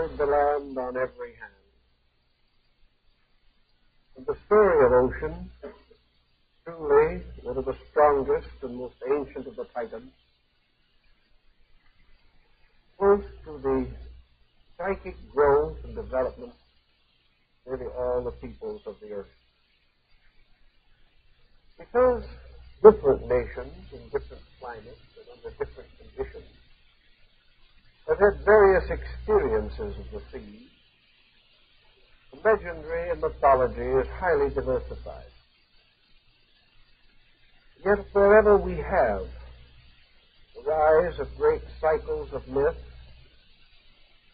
covered the land on every hand. And the story of ocean, truly one of the strongest and most ancient of the Titans, points to the psychic growth and development of nearly all the peoples of the earth. Because different nations in different climates and under different conditions have had various experiences of the sea, the legendary and mythology is highly diversified. Yet wherever we have the rise of great cycles of myth,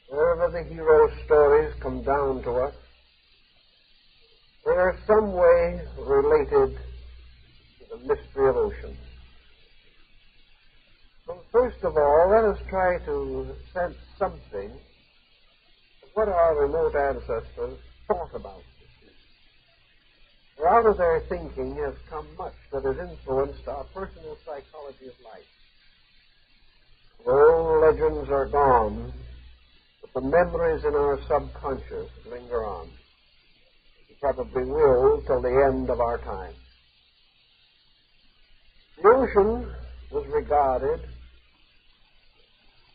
wherever the hero stories come down to us, they are some way related to the mystery of ocean. So first of all, let us try to sense something of what our remote ancestors thought about the sea. For out of their thinking has come much that has influenced our personal psychology of life. The old legends are gone, but the memories in our subconscious linger on. We probably will till the end of our time. The ocean was regarded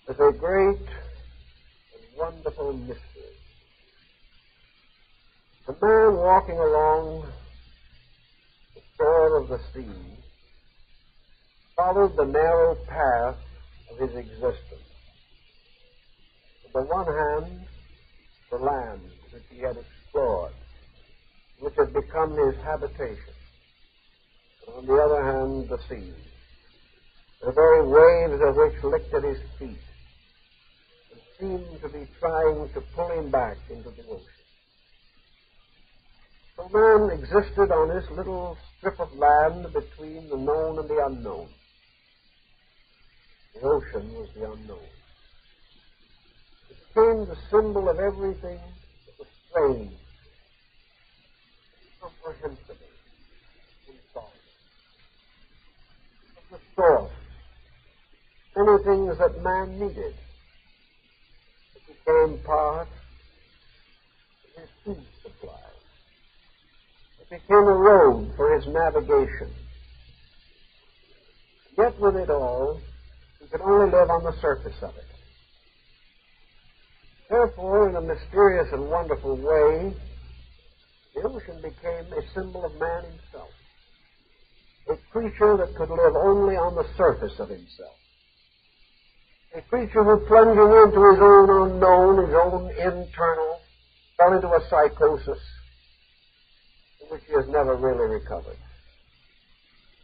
as a great and wonderful mystery. The man walking along the shore of the sea followed the narrow path of his existence. On the one hand, the land which he had explored, which had become his habitation. And on the other hand, the sea, the very waves of which licked at his feet and seemed to be trying to pull him back into the ocean. So man existed on this little strip of land between the known and the unknown. The ocean was the unknown. It became the symbol of everything that was strange, incomprehensible, insoluble. Of the source, many things that man needed. It became part of his food supply. It became a road for his navigation. Yet with it all, he could only live on the surface of it. Therefore, in a mysterious and wonderful way, the ocean became a symbol of man himself, a creature that could live only on the surface of himself, a creature who, plunging into his own unknown, his own internal, fell into a psychosis from which he has never really recovered.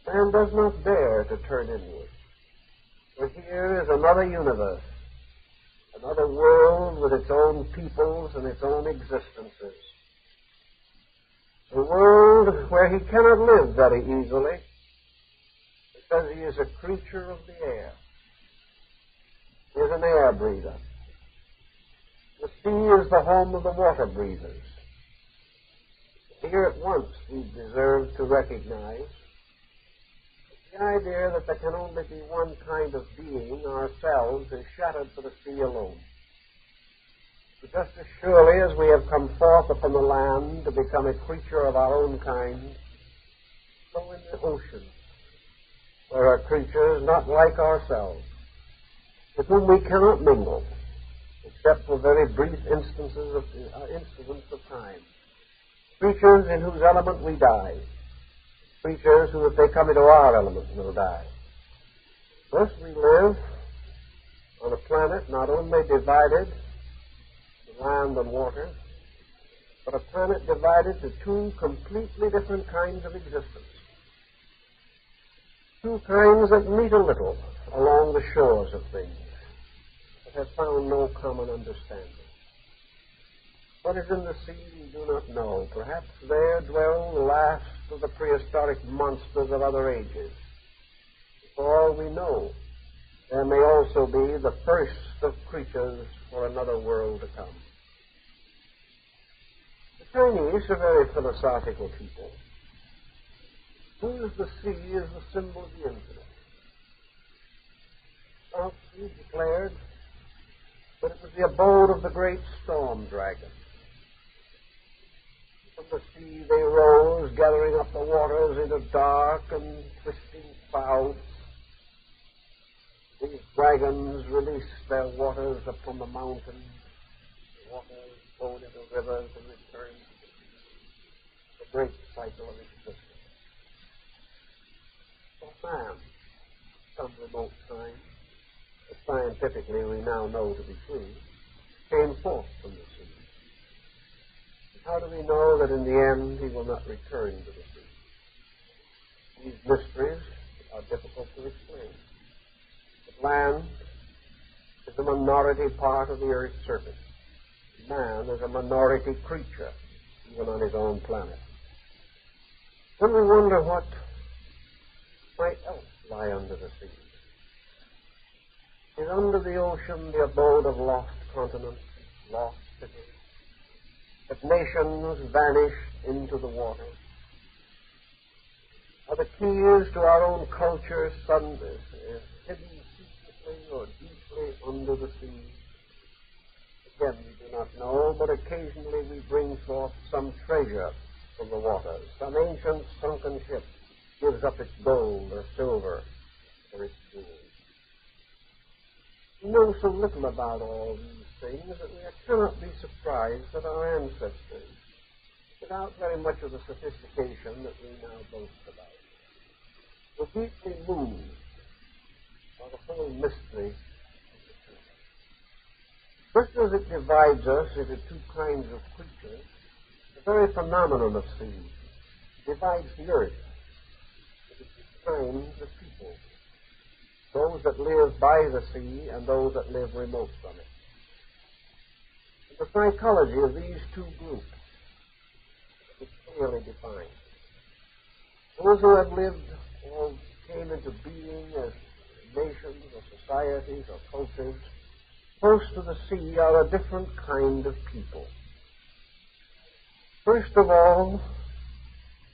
Man does not dare to turn inward. For here is another universe, another world with its own peoples and its own existences. A world where he cannot live very easily because he is a creature of the air. He is an air breather. The sea is the home of the water breathers. Here at once we deserve to recognize the idea that there can only be one kind of being, ourselves, is shattered for the sea alone. But just as surely as we have come forth upon the land to become a creature of our own kind, so in the ocean there are creatures not like ourselves, with whom we cannot mingle, except for very brief instants of time. Creatures in whose element we die. Creatures who, if they come into our element, will die. Thus we live on a planet not only divided to land and water, but a planet divided to two completely different kinds of existence. Two kinds that meet a little along the shores of things, but have found no common understanding. What is in the sea we do not know. Perhaps there dwell the last of the prehistoric monsters of other ages. For all we know, there may also be the first of creatures for another world to come. The Chinese are very philosophical people. To whom the sea is the symbol of the infinite. Lao Tzu declared but it was the abode of the great storm dragon. From the sea they rose, gathering up the waters into dark and twisting clouds. These dragons released their waters upon the mountains. The waters flowed into rivers and returned to the sea. The great cycle of existence. For man, some remote time, that scientifically we now know to be true, came forth from the sea. And how do we know that in the end he will not return to the sea? These mysteries are difficult to explain. But land is a minority part of the earth's surface. Man is a minority creature, even on his own planet. Then we wonder what might else lie under the sea. Is under the ocean the abode of lost continents, lost cities, that nations vanished into the water? Are the keys to our own culture hidden secretly or deeply under the sea? Again, we do not know, but occasionally we bring forth some treasure from the waters. Some ancient sunken ship gives up its gold or silver or its jewels. We know so little about all these things that we cannot be surprised that our ancestors, without very much of the sophistication that we now boast about, were deeply moved by the whole mystery of the sea. Just as it divides us into two kinds of creatures, the very phenomenon of sea divides the earth into two kinds of people, those that live by the sea and those that live remote from it. And the psychology of these two groups is clearly defined. Those who have lived or came into being as nations or societies or cultures close to the sea are a different kind of people. First of all,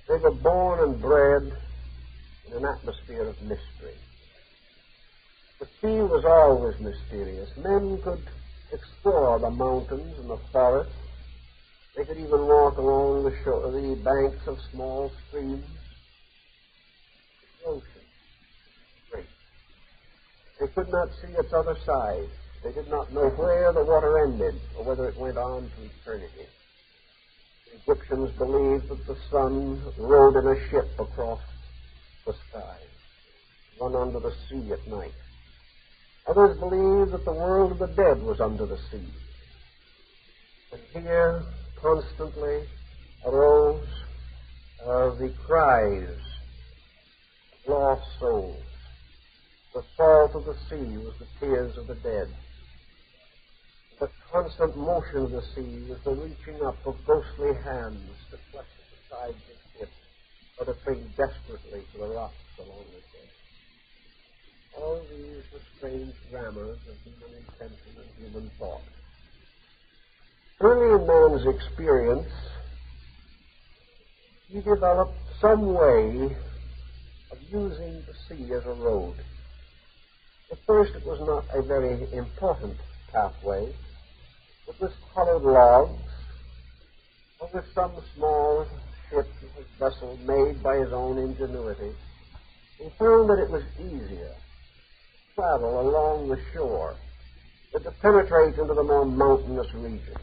they were born and bred in an atmosphere of mystery. The sea was always mysterious. Men could explore the mountains and the forests. They could even walk along the banks of small streams. The ocean, great. They could not see its other side. They did not know where the water ended or whether it went on to eternity. The Egyptians believed that the sun rode in a ship across the sky, run under the sea at night. Others believed that the world of the dead was under the sea. And here constantly arose the cries of lost souls. The salt of the sea was the tears of the dead. The constant motion of the sea was the reaching up of ghostly hands to clutch at the sides of ships or to cling desperately to the rocks along the shore. All these were strange dramas of human intention and human thought. Early in man's experience, he developed some way of using the sea as a road. At first, it was not a very important pathway. It was hollowed logs, or with some small ship or vessel made by his own ingenuity. He found that it was easier to travel along the shore than to penetrate into the more mountainous regions.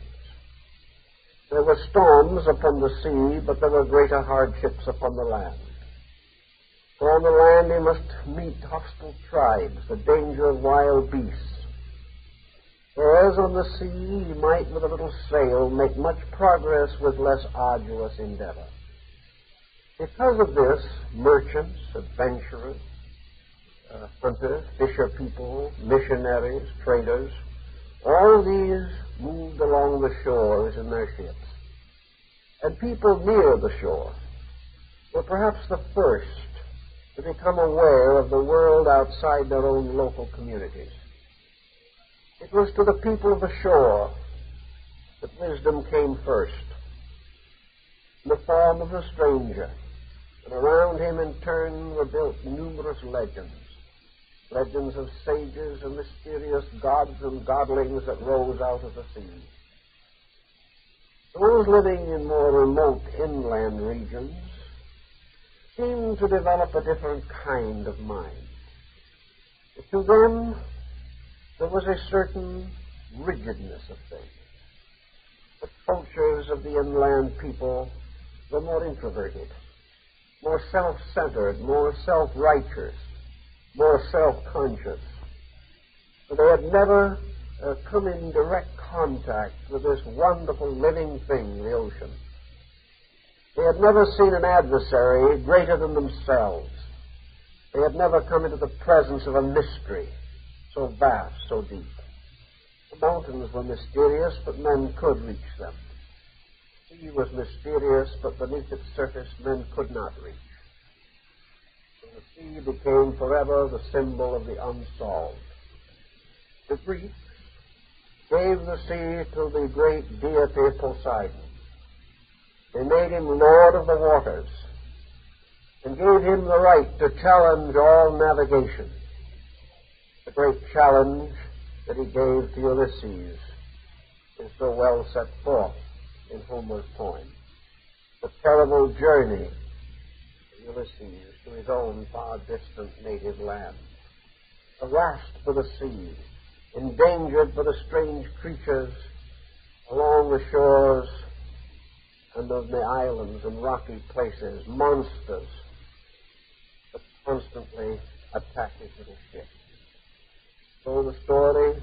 There were storms upon the sea, but there were greater hardships upon the land. For on the land he must meet hostile tribes, the danger of wild beasts. Whereas on the sea he might, with a little sail, make much progress with less arduous endeavor. Because of this, merchants, adventurers, hunters, fisher people, missionaries, traders, all of these moved along the shores in their ships. And people near the shore were perhaps the first to become aware of the world outside their own local communities. It was to the people of the shore that wisdom came first, in the form of a stranger, and around him in turn were built numerous legends. legends of sages and mysterious gods and godlings that rose out of the sea. Those living in more remote inland regions seemed to develop a different kind of mind. To them, there was a certain rigidness of things. The cultures of the inland people were more introverted, more self-centered, more self-righteous, more self-conscious. They had never come in direct contact with this wonderful living thing, the ocean. They had never seen an adversary greater than themselves. They had never come into the presence of a mystery so vast, so deep. The mountains were mysterious, but men could reach them. The sea was mysterious, but beneath its surface men could not reach. And the sea became forever the symbol of the unsolved. The Greeks gave the sea to the great deity Poseidon. They made him lord of the waters and gave him the right to challenge all navigation. The great challenge that he gave to Ulysses is so well set forth in Homer's poem. The terrible journey of Ulysses to his own far distant native land. Harassed by the sea, endangered by the strange creatures along the shores and of the islands and rocky places, monsters that constantly attack his little ship. So the story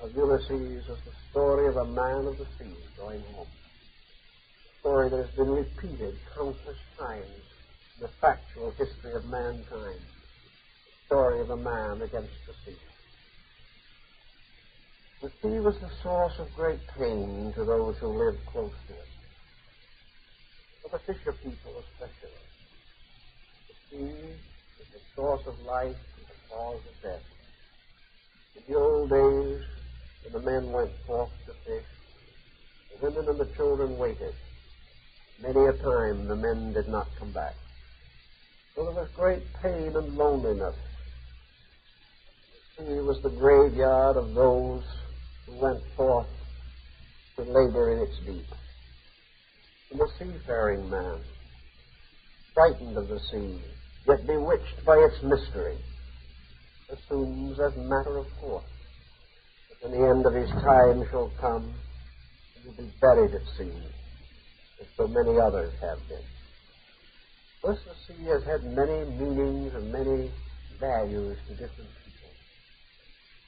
of Ulysses is the story of a man of the sea going home. A story that has been repeated countless times in the factual history of mankind. The story of a man against the sea. The sea was the source of great pain to those who lived close to it. For the fisher people especially. The sea is the source of life and the cause of death. In the old days, when the men went forth to fish, the women and the children waited. Many a time the men did not come back. So there was great pain and loneliness. The sea was the graveyard of those who went forth to labor in its deep. And the seafaring man, frightened of the sea, yet bewitched by its mystery, assumes as matter of course that when the end of his time shall come, he will be buried at sea, as so many others have been. Thus the sea has had many meanings and many values to different people.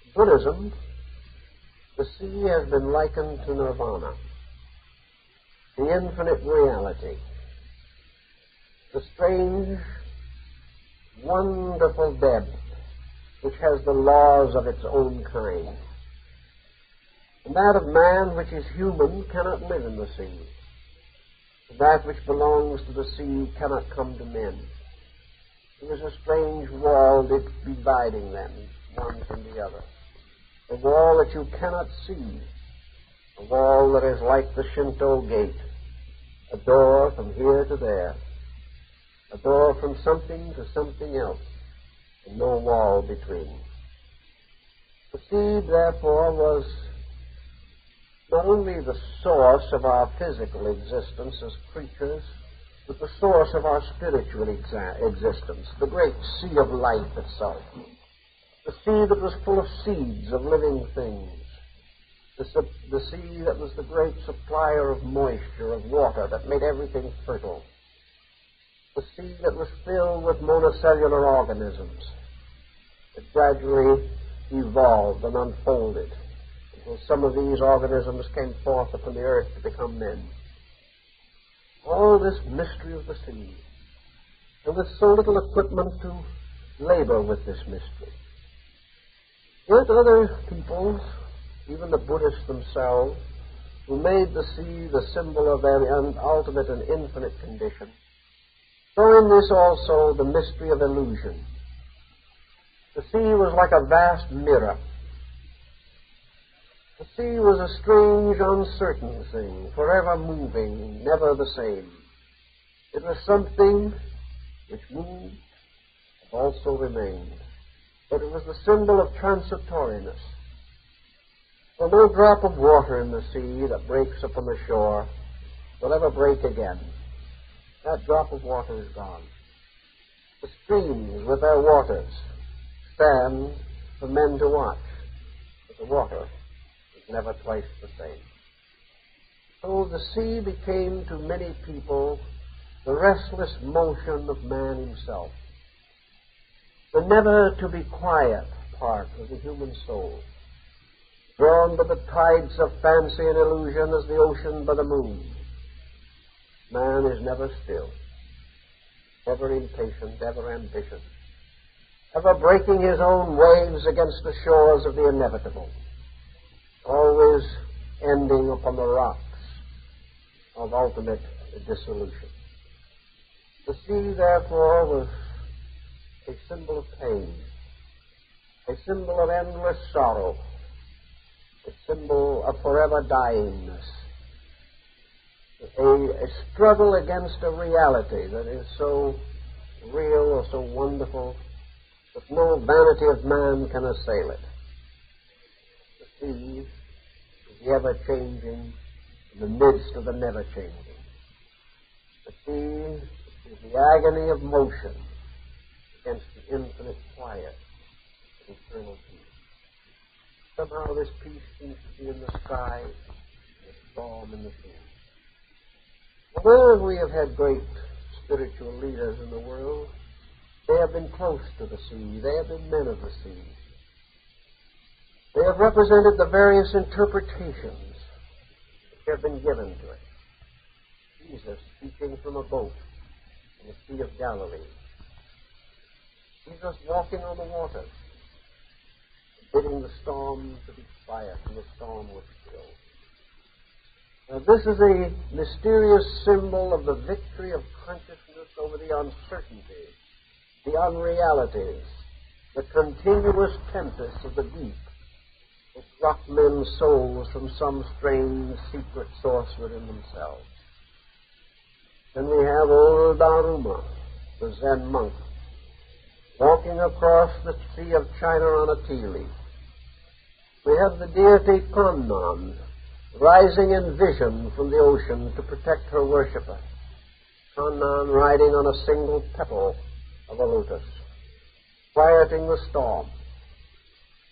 In Buddhism, the sea has been likened to nirvana, the infinite reality, the strange, wonderful depth which has the laws of its own kind. And that of man, which is human, cannot live in the sea. And that which belongs to the sea cannot come to men. There is a strange wall dividing them, one from the other. A wall that you cannot see, a wall that is like the Shinto gate, a door from here to there, a door from something to something else, and no wall between. The sea, therefore, was not only the source of our physical existence as creatures, but the source of our spiritual existence, the great sea of life itself. The sea that was full of seeds of living things. The sea that was the great supplier of moisture, of water, that made everything fertile. The sea that was filled with monocellular organisms that gradually evolved and unfolded until some of these organisms came forth upon the earth to become men. All this mystery of the sea, and with so little equipment to labor with this mystery. Yet other peoples, even the Buddhists themselves, who made the sea the symbol of their ultimate and infinite condition, saw in this also the mystery of illusion. The sea was like a vast mirror. The sea was a strange, uncertain thing, forever moving, never the same. It was something which moved and also remained. but it was the symbol of transitoriness. For no drop of water in the sea that breaks upon the shore will ever break again. That drop of water is gone. The streams with their waters stand for men to watch, but the water is never twice the same. So the sea became to many people the restless motion of man himself, the never-to-be-quiet part of the human soul, drawn by the tides of fancy and illusion as the ocean by the moon. Man is never still, ever impatient, ever ambitious, ever breaking his own waves against the shores of the inevitable, always ending upon the rocks of ultimate dissolution. The sea, therefore, was a symbol of pain, a symbol of endless sorrow, a symbol of forever dyingness, a struggle against a reality that is so real or so wonderful that no vanity of man can assail it. The sea is the ever-changing in the midst of the never-changing. The sea is the agony of motion against the infinite quiet of eternal peace. Somehow this peace seems to be in the sky and a storm in the sea. Wherever we have had great spiritual leaders in the world, they have been close to the sea. They have been men of the sea. They have represented the various interpretations which have been given to it. Jesus speaking from a boat in the Sea of Galilee. Jesus walking on the waters, bidding the storm to be quiet, and the storm was still. Now, this is a mysterious symbol of the victory of consciousness over the uncertainties, the unrealities, the continuous tempests of the deep which rock men's souls from some strange secret source within themselves. Then we have old Daruma, the Zen monk, walking across the Sea of China on a tea leaf. We have the deity Kannan, rising in vision from the ocean to protect her worshipper. Kannan riding on a single petal of a lotus, quieting the storm.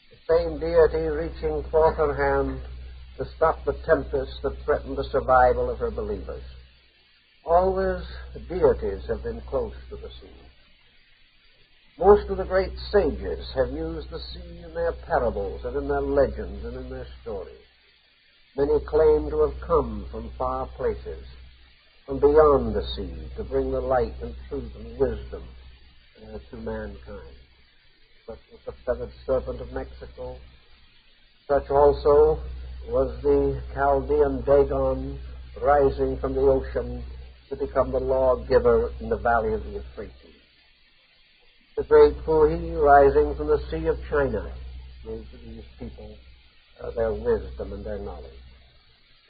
The same deity reaching forth her hand to stop the tempest that threatened the survival of her believers. Always deities have been close to the sea. Most of the great sages have used the sea in their parables and in their legends and in their stories. Many claim to have come from far places, from beyond the sea, to bring the light and truth and wisdom to mankind. Such was the feathered serpent of Mexico. Such also was the Chaldean Dagon rising from the ocean to become the lawgiver in the valley of the Euphrates. The great Puhi rising from the Sea of China gave to these people their wisdom and their knowledge.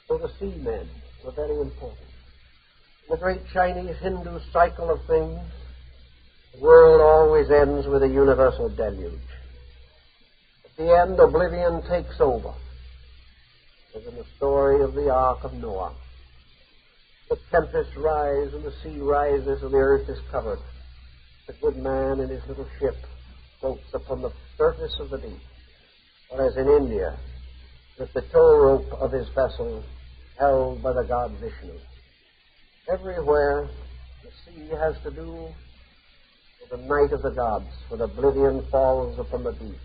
So the seamen were very important. In the great Chinese Hindu cycle of things, the world always ends with a universal deluge. At the end, oblivion takes over, as in the story of the Ark of Noah. The tempests rise and the sea rises and the earth is covered. The good man in his little ship floats upon the surface of the deep, whereas in India, with the tow rope of his vessel held by the god Vishnu. Everywhere, the sea has to do with the night of the gods, when oblivion falls upon the deep.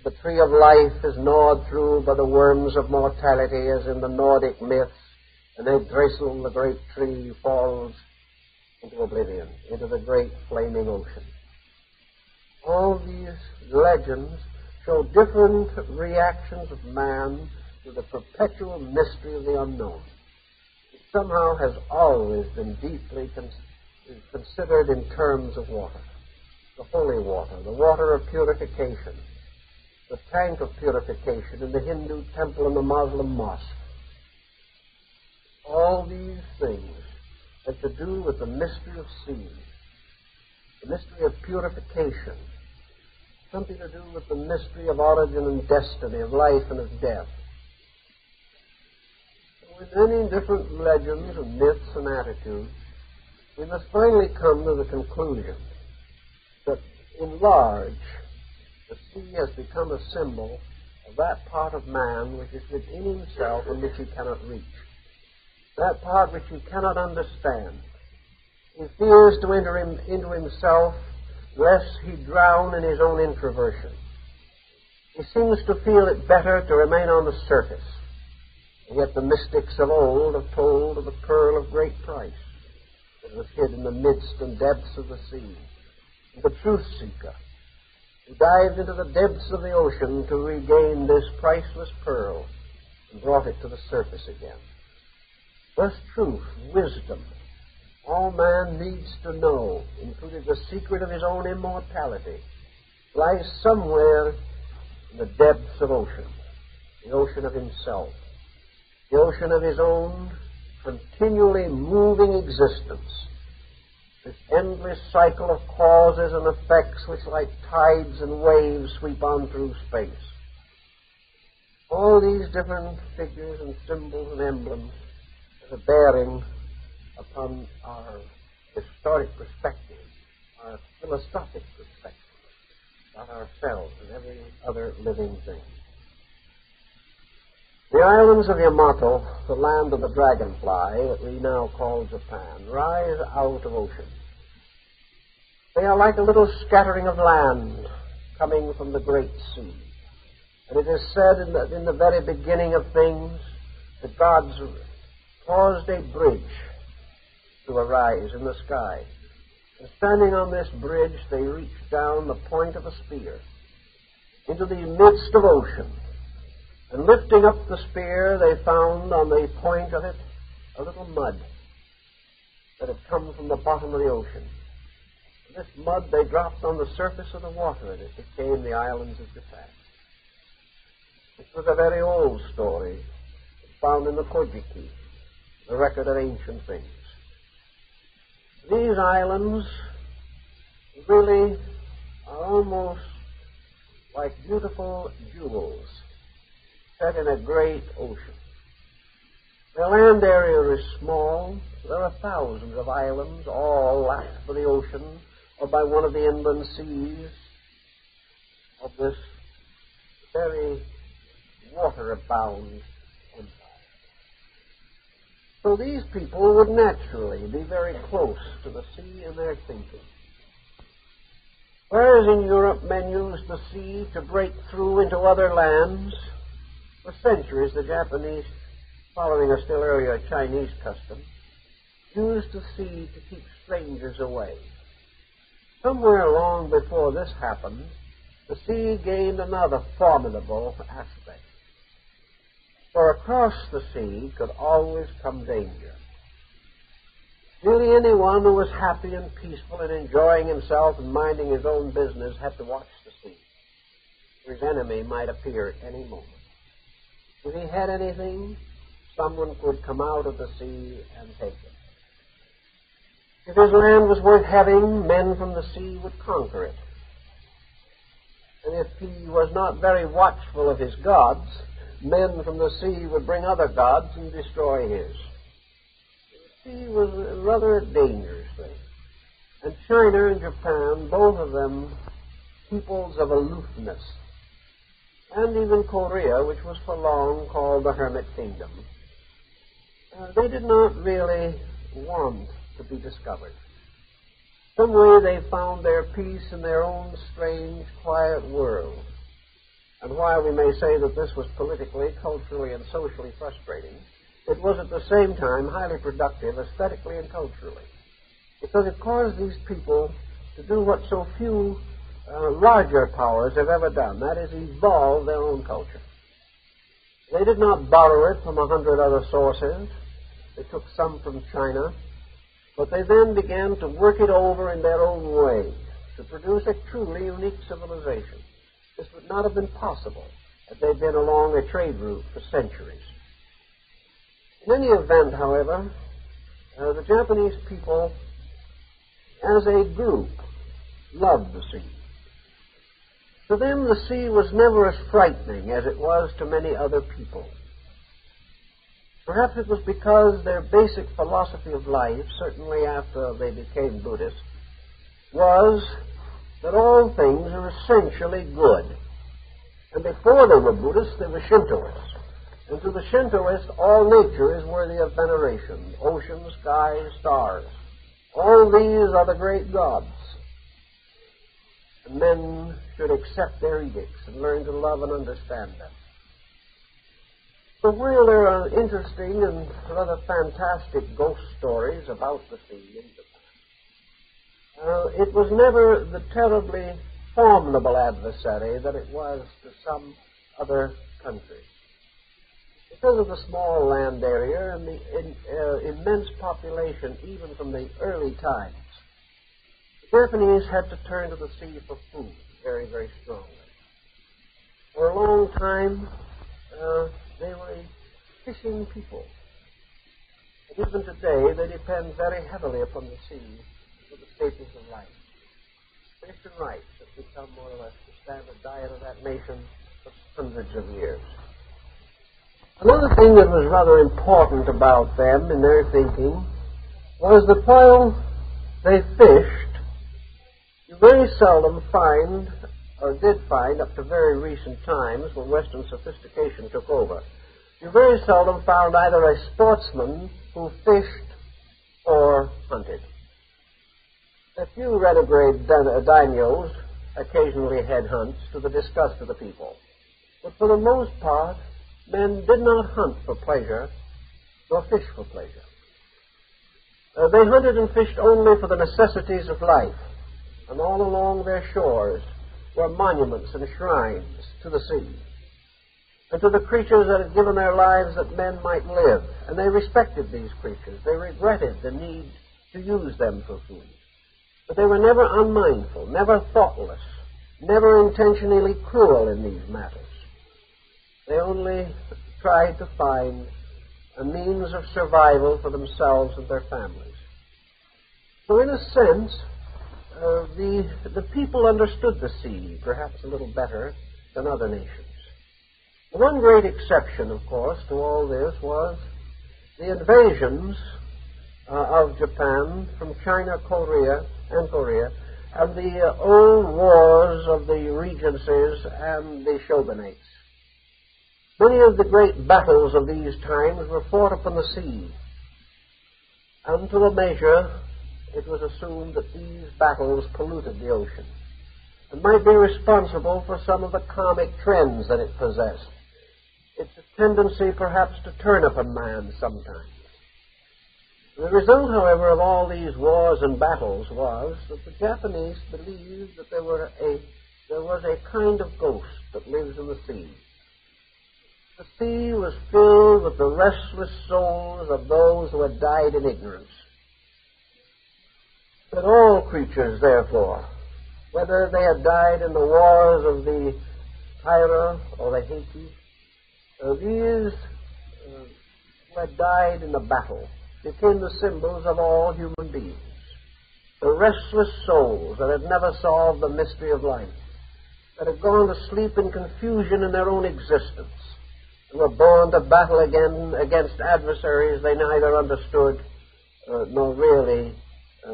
The tree of life is gnawed through by the worms of mortality, as in the Nordic myths, and Yggdrasil, the great tree, falls into oblivion, into the great flaming ocean. All these legends show different reactions of man to the perpetual mystery of the unknown. It somehow has always been deeply considered in terms of water. The holy water, the water of purification, the tank of purification in the Hindu temple and the Muslim mosque. All these things have to do with the mystery of sea, the mystery of purification, something to do with the mystery of origin and destiny, of life and of death. With many different legends and myths and attitudes, we must finally come to the conclusion that, in large, the sea has become a symbol of that part of man which is within himself and which he cannot reach, that part which he cannot understand. He fears to enter into himself lest he drown in his own introversion. He seems to feel it better to remain on the surface. And yet the mystics of old have told of the pearl of great price that was hid in the midst and depths of the sea, and the truth seeker who dived into the depths of the ocean to regain this priceless pearl and brought it to the surface again. Thus truth, wisdom, all man needs to know, including the secret of his own immortality, lies somewhere in the depths of ocean, the ocean of himself, the ocean of his own continually moving existence, this endless cycle of causes and effects which like tides and waves sweep on through space. All these different figures and symbols and emblems have a bearing upon our historic perspective, our philosophic perspective about ourselves and every other living thing. The islands of Yamato, the land of the dragonfly that we now call Japan, rise out of ocean. They are like a little scattering of land coming from the great sea. And it is said in the very beginning of things that God's caused a bridge to arise in the sky. And standing on this bridge, they reached down the point of a spear into the midst of ocean. And lifting up the spear, they found on the point of it a little mud that had come from the bottom of the ocean. And this mud they dropped on the surface of the water, and it became the islands of Japan. It was a very old story. It's found in the Kojiki, the record of ancient things. These islands really are almost like beautiful jewels set in a great ocean. Their land area is small. There are thousands of islands, all lashed by the ocean or by one of the inland seas of this very water-bound empire. So these people would naturally be very close to the sea in their thinking. Whereas in Europe men used the sea to break through into other lands, for centuries the Japanese, following a still earlier Chinese custom, used the sea to keep strangers away. Somewhere long before this happened, the sea gained another formidable aspect. For across the sea could always come danger. Nearly anyone who was happy and peaceful and enjoying himself and minding his own business had to watch the sea. His enemy might appear at any moment. If he had anything, someone could come out of the sea and take it. If his land was worth having, men from the sea would conquer it. And if he was not very watchful of his gods, men from the sea would bring other gods and destroy his. The sea was rather a dangerous thing. And China and Japan, both of them peoples of aloofness, and even Korea, which was for long called the Hermit Kingdom, they did not really want to be discovered. Some way they found their peace in their own strange, quiet world. And while we may say that this was politically, culturally, and socially frustrating, it was at the same time highly productive aesthetically and culturally, because it caused these people to do what so few larger powers have ever done, that is, evolve their own culture. They did not borrow it from 100 other sources. They took some from China, but they then began to work it over in their own way to produce a truly unique civilization. This would not have been possible had they been along a trade route for centuries. In any event, however, the Japanese people, as a group, loved the sea. To them, the sea was never as frightening as it was to many other people. Perhaps it was because their basic philosophy of life, certainly after they became Buddhists, was that all things are essentially good. And before they were Buddhists, they were Shintoists. And to the Shintoist, all nature is worthy of veneration. Ocean, sky, stars. All these are the great gods. And men should accept their edicts and learn to love and understand them. So while there are interesting and rather fantastic ghost stories about the sea in Japan, it was never the terribly formidable adversary that it was to some other countries. Because of the small land area and the immense population, even from the early times, the Japanese had to turn to the sea for food very, very strongly. For a long time, they were a fishing people. And even today, they depend very heavily upon the sea for the staples of life. Fish and rice have become more or less the standard diet of that nation for hundreds of years. Another thing that was rather important about them in their thinking was that while they fished, you very seldom find, or did find up to very recent times when Western sophistication took over, you very seldom found either a sportsman who fished or hunted. A few renegade daimyos occasionally had hunts to the disgust of the people. But for the most part, men did not hunt for pleasure, nor fish for pleasure. They hunted and fished only for the necessities of life, and all along their shores were monuments and shrines to the sea, and to the creatures that had given their lives that men might live. And they respected these creatures. They regretted the need to use them for food. But they were never unmindful, never thoughtless, never intentionally cruel in these matters. They only tried to find a means of survival for themselves and their families. So in a sense, the people understood the sea perhaps a little better than other nations. One great exception, of course, to all this was the invasions of Japan from China, Korea, and the old wars of the regencies and the shogunates. Many of the great battles of these times were fought upon the sea, and to a measure it was assumed that these battles polluted the ocean and might be responsible for some of the comic trends that it possessed. Its tendency perhaps to turn upon man sometimes. The result, however, of all these wars and battles was that the Japanese believed that there was a kind of ghost that lives in the sea. The sea was filled with the restless souls of those who had died in ignorance. That all creatures, therefore, whether they had died in the wars of the Taira or the Heike, these who had died in the battle became the symbols of all human beings. The restless souls that had never solved the mystery of life, that had gone to sleep in confusion in their own existence, and were born to battle again against adversaries they neither understood nor really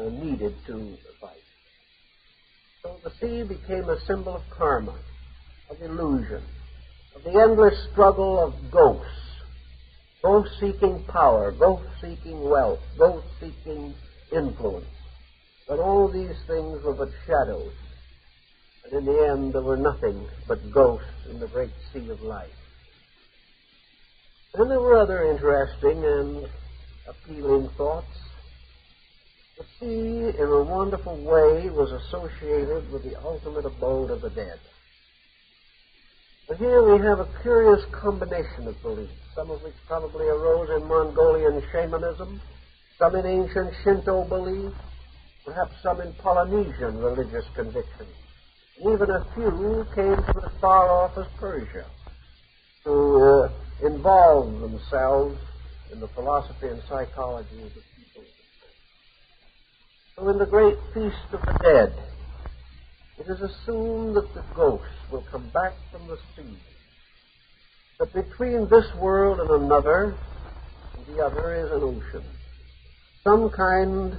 needed to fight. So the sea became a symbol of karma, of illusion, of the endless struggle of ghosts, both seeking power, both seeking wealth, both seeking influence. But all these things were but shadows, and in the end there were nothing but ghosts in the great sea of life. And there were other interesting and appealing thoughts. The sea, in a wonderful way, was associated with the ultimate abode of the dead. But here we have a curious combination of beliefs, some of which probably arose in Mongolian shamanism, some in ancient Shinto belief, perhaps some in Polynesian religious conviction. And even a few came from as far off as Persia to involve themselves in the philosophy and psychology of the people. So in the great feast of the dead, it is assumed that the ghosts will come back from the sea, that between this world and another, the other is an ocean, some kind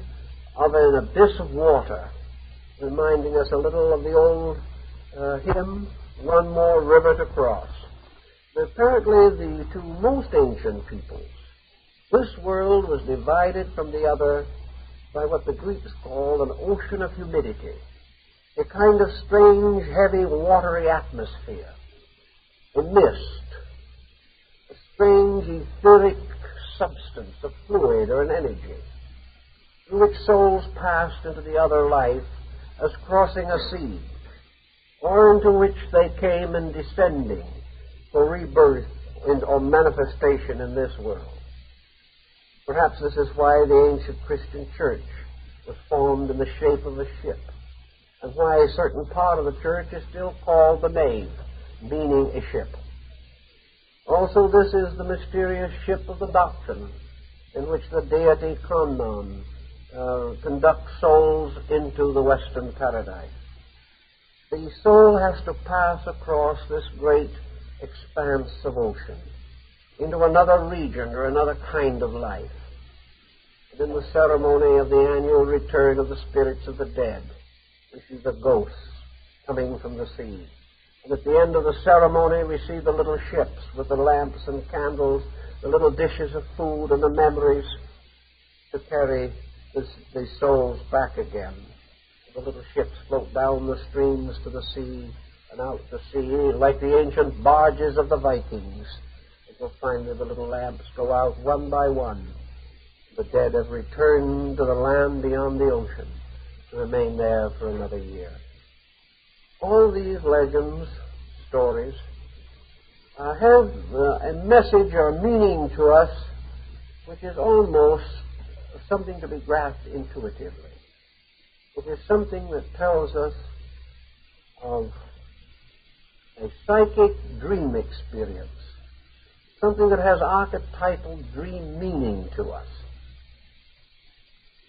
of an abyss of water, reminding us a little of the old hymn, One More River to Cross. But apparently the two most ancient peoples, this world was divided from the other by what the Greeks call an ocean of humidity, a kind of strange, heavy, watery atmosphere, a mist, a strange, etheric substance, a fluid or an energy, through which souls passed into the other life as crossing a sea, or into which they came in descending for rebirth or manifestation in this world. Perhaps this is why the ancient Christian church was formed in the shape of a ship, and why a certain part of the church is still called the nave, meaning a ship. Also, this is the mysterious ship of the doctrine, in which the deity Kannon conducts souls into the western paradise. The soul has to pass across this great expanse of ocean into another region or another kind of life. And in the ceremony of the annual return of the spirits of the dead, we see the ghosts coming from the sea. And at the end of the ceremony, we see the little ships with the lamps and candles, the little dishes of food and the memories to carry the souls back again. The little ships float down the streams to the sea and out to sea like the ancient barges of the Vikings. Until finally the little lamps go out one by one. The dead have returned to the land beyond the ocean to remain there for another year. All these legends, stories, have a message or meaning to us which is almost something to be grasped intuitively. It is something that tells us of a psychic dream experience, something that has archetypal dream meaning to us.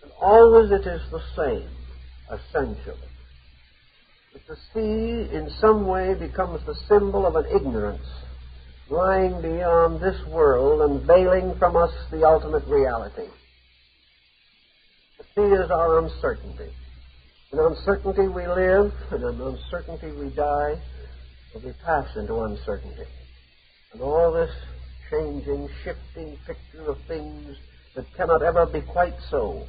And always it is the same, essentially. That the sea in some way becomes the symbol of an ignorance lying beyond this world and veiling from us the ultimate reality. The sea is our uncertainty. In uncertainty we live, and in uncertainty we die, but we pass into uncertainty. And all this changing, shifting picture of things that cannot ever be quite so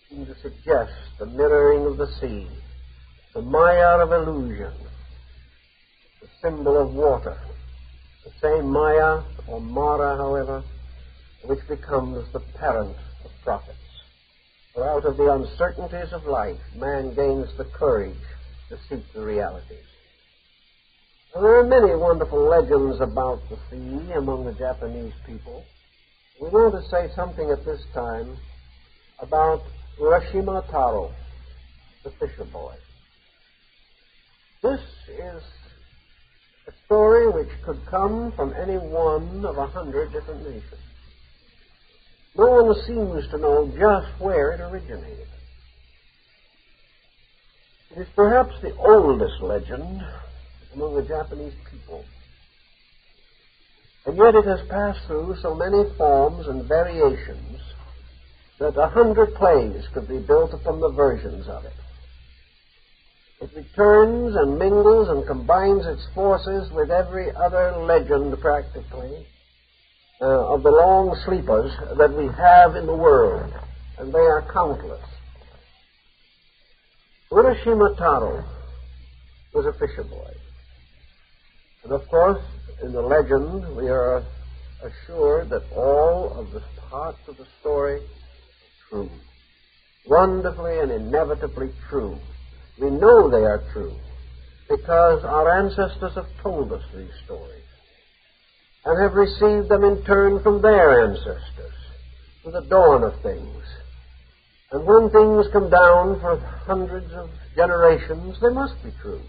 seem to suggest the mirroring of the sea, the Maya of illusion, the symbol of water, the same Maya, or Mara, however, which becomes the parent of prophets. For out of the uncertainties of life, man gains the courage to seek the realities. Now, there are many wonderful legends about the sea among the Japanese people. We want to say something at this time about Urashima Taro, the fisher boy. This is a story which could come from any one of 100 different nations. No one seems to know just where it originated. It is perhaps the oldest legend among the Japanese people. And yet it has passed through so many forms and variations that 100 plays could be built upon the versions of it. It returns and mingles and combines its forces with every other legend, practically, of the long sleepers that we have in the world, and they are countless. Urashima Taro was a fisher boy. And of course, in the legend, we are assured that all of the parts of the story are true. Wonderfully and inevitably true. We know they are true because our ancestors have told us these stories and have received them in turn from their ancestors to the dawn of things. And when things come down for hundreds of generations, they must be true.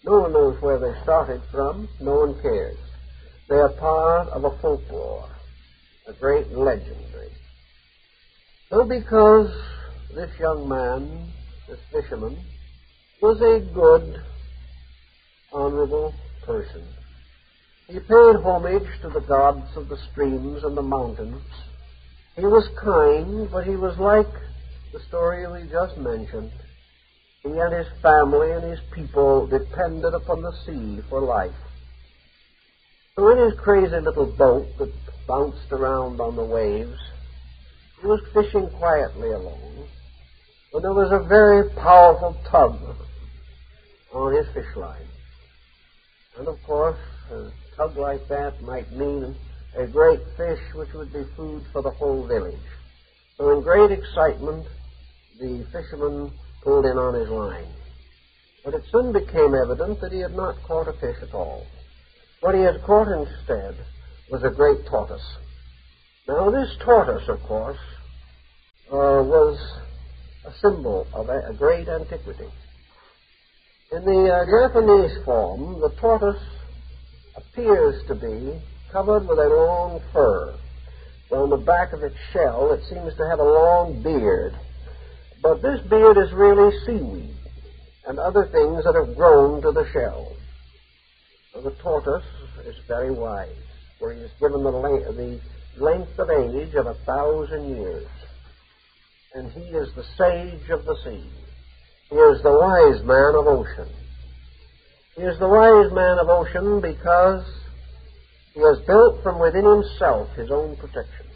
No one knows where they started from. No one cares. They are part of a folklore, a great legendary. So because this young man, this fisherman, was a good, honorable person. He paid homage to the gods of the streams and the mountains. He was kind, but he was like the story we just mentioned. He and his family and his people depended upon the sea for life. So in his crazy little boat that bounced around on the waves, he was fishing quietly along when there was a very powerful tug on his fish line. And of course, a tug like that might mean a great fish which would be food for the whole village. So in great excitement, the fisherman pulled in on his line. But it soon became evident that he had not caught a fish at all. What he had caught instead was a great tortoise. Now this tortoise, of course, was a symbol of a great antiquity. In the Japanese form, the tortoise appears to be covered with a long fur. On the back of its shell, it seems to have a long beard. But this beard is really seaweed and other things that have grown to the shell. So the tortoise is very wise, for he is given the length of age of 1,000 years. And he is the sage of the sea. He is the wise man of ocean. He is the wise man of ocean because he has built from within himself his own protection,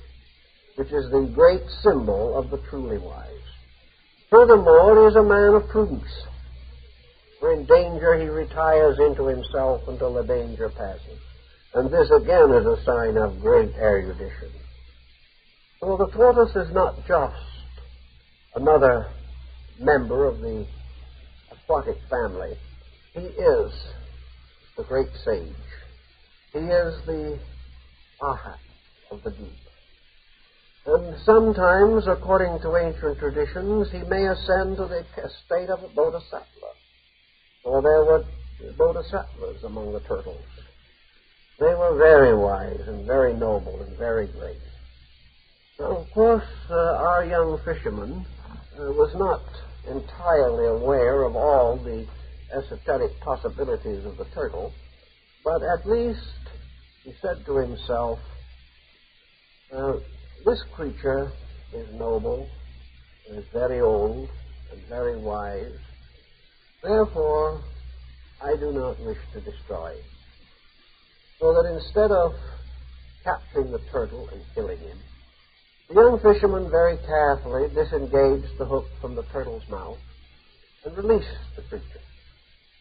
which is the great symbol of the truly wise. Furthermore, he is a man of prudence. For in danger he retires into himself until the danger passes. And this again is a sign of great erudition. So the tortoise is not just another member of the aquatic family. He is the great sage. He is the Ahat of the deep. And sometimes, according to ancient traditions, he may ascend to the state of a bodhisattva. For there were bodhisattvas among the turtles. They were very wise and very noble and very great. Now, of course, our young fisherman was not entirely aware of all the esoteric possibilities of the turtle, but at least he said to himself, this creature is noble, and is very old, and very wise. Therefore, I do not wish to destroy it. So that instead of capturing the turtle and killing him, the young fisherman very carefully disengaged the hook from the turtle's mouth and released the creature.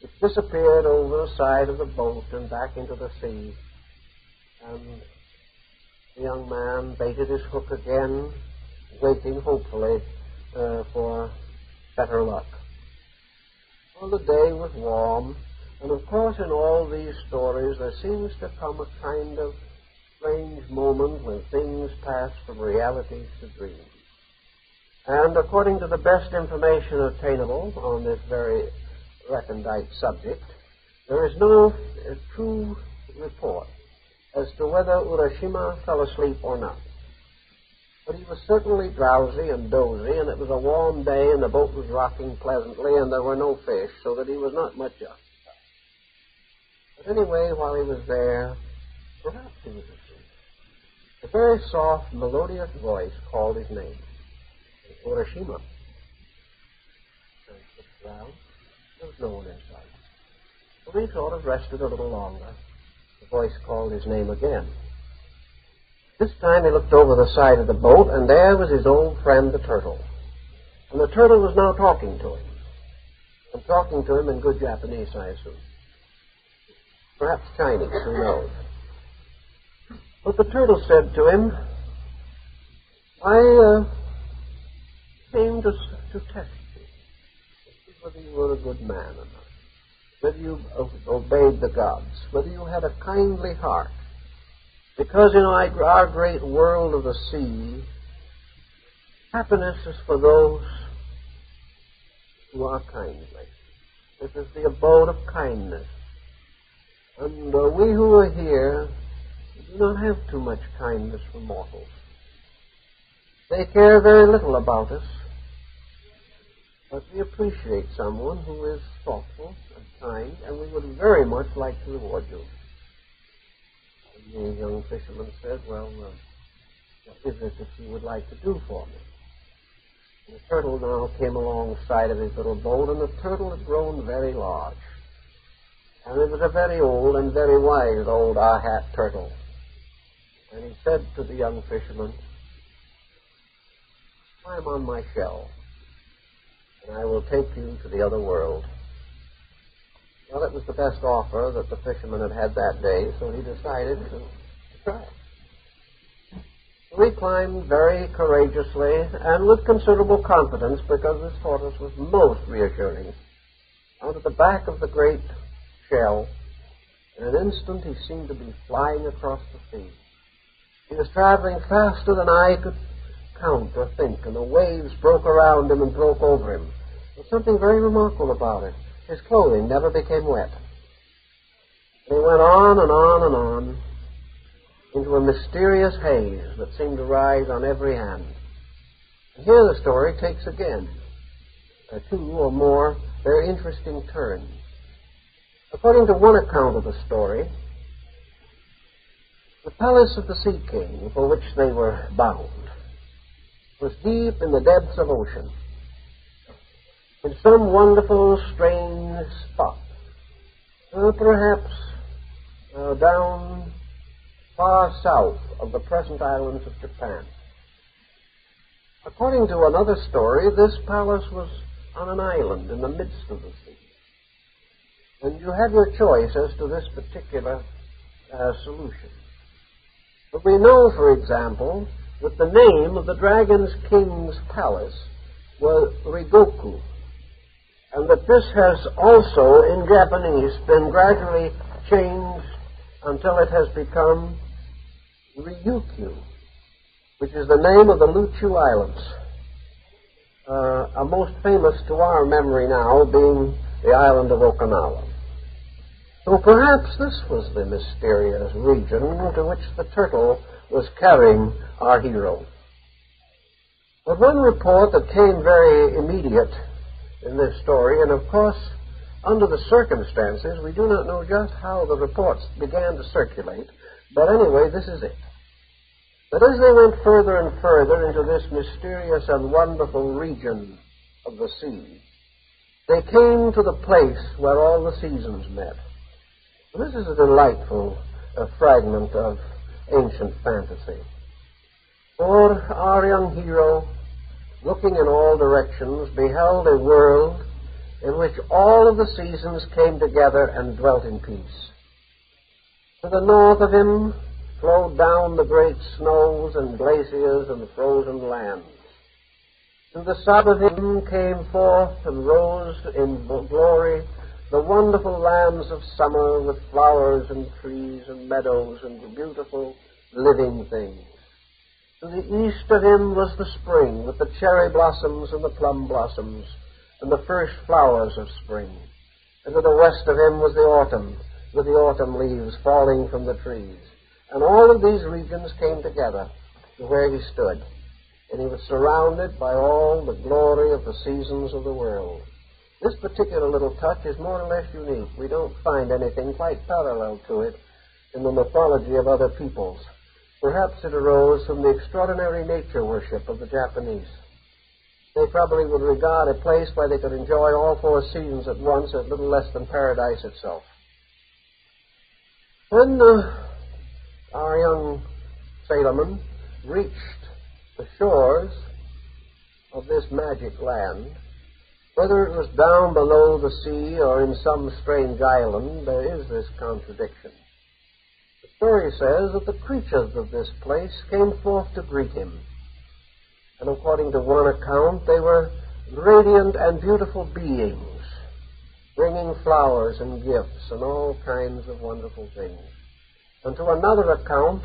It disappeared over the side of the boat and back into the sea, and the young man baited his hook again, waiting hopefully for better luck. Well, the day was warm, and of course in all these stories there seems to come a kind of strange moment when things pass from reality to dream. And according to the best information obtainable on this very recondite subject, there is no true report as to whether Urashima fell asleep or not. But he was certainly drowsy and dozy, and it was a warm day, and the boat was rocking pleasantly, and there were no fish, so that he was not much up. But anyway, while he was there, perhaps he was asleep. A very soft, melodious voice called his name. Urashima. And he looked around. There was no one in sight. So he sort of rested a little longer. The voice called his name again. This time he looked over the side of the boat, and there was his old friend, the turtle. And the turtle was now talking to him. And talking to him in good Japanese, I assume. Perhaps Chinese, who knows. But the turtle said to him, I came to test you, to see whether you were a good man or not, whether you obeyed the gods, whether you had a kindly heart. Because in our great world of the sea, happiness is for those who are kindly. This is the abode of kindness. And we who are here do not have too much kindness for mortals. They care very little about us. but we appreciate someone who is thoughtful and kind, and we would very much like to reward you. And the young fisherman said, well, what is it that you would like to do for me? And the turtle now came alongside of his little boat, and the turtle had grown very large. And it was a very old and very wise old Ahat turtle. And he said to the young fisherman, climb on my shell, and I will take you to the other world. Well, it was the best offer that the fisherman had had that day, so he decided to try it. So he climbed very courageously and with considerable confidence, because this tortoise was most reassuring, onto the back of the great shell. In an instant, he seemed to be flying across the sea. He was traveling faster than I could count or think, and the waves broke around him and broke over him. There was something very remarkable about it. His clothing never became wet. And he went on and on and on into a mysterious haze that seemed to rise on every hand. And here the story takes again two or more very interesting turns. According to one account of the story, the palace of the Sea King, for which they were bound, was deep in the depths of ocean, in some wonderful, strange spot, perhaps down far south of the present islands of Japan. According to another story, this palace was on an island in the midst of the sea. And you have your choice as to this particular solution. But we know, for example, that the name of the Dragon's King's palace was Rigoku, and that this has also, in Japanese, been gradually changed until it has become Ryukyu, which is the name of the Luchu Islands, a most famous to our memory now being the island of Okinawa. So perhaps this was the mysterious region to which the turtle was carrying our hero. But one report that came very immediate in this story, and of course, under the circumstances, we do not know just how the reports began to circulate, but anyway, this is it. That as they went further and further into this mysterious and wonderful region of the sea, they came to the place where all the seasons met. This is a delightful fragment of ancient fantasy. For our young hero, looking in all directions, beheld a world in which all of the seasons came together and dwelt in peace. To the north of him flowed down the great snows and glaciers and frozen lands. To the south of him came forth and rose in glory the wonderful lands of summer with flowers and trees and meadows and beautiful living things. To the east of him was the spring with the cherry blossoms and the plum blossoms and the first flowers of spring. And to the west of him was the autumn with the autumn leaves falling from the trees. And all of these regions came together to where he stood. And he was surrounded by all the glory of the seasons of the world. This particular little touch is more or less unique. We don't find anything quite parallel to it in the mythology of other peoples. Perhaps it arose from the extraordinary nature worship of the Japanese. They probably would regard a place where they could enjoy all four seasons at once as little less than paradise itself. When our young sailorman reached the shores of this magic land, whether it was down below the sea or in some strange island, there is this contradiction. The story says that the creatures of this place came forth to greet him. And according to one account, they were radiant and beautiful beings, bringing flowers and gifts and all kinds of wonderful things. And to another account,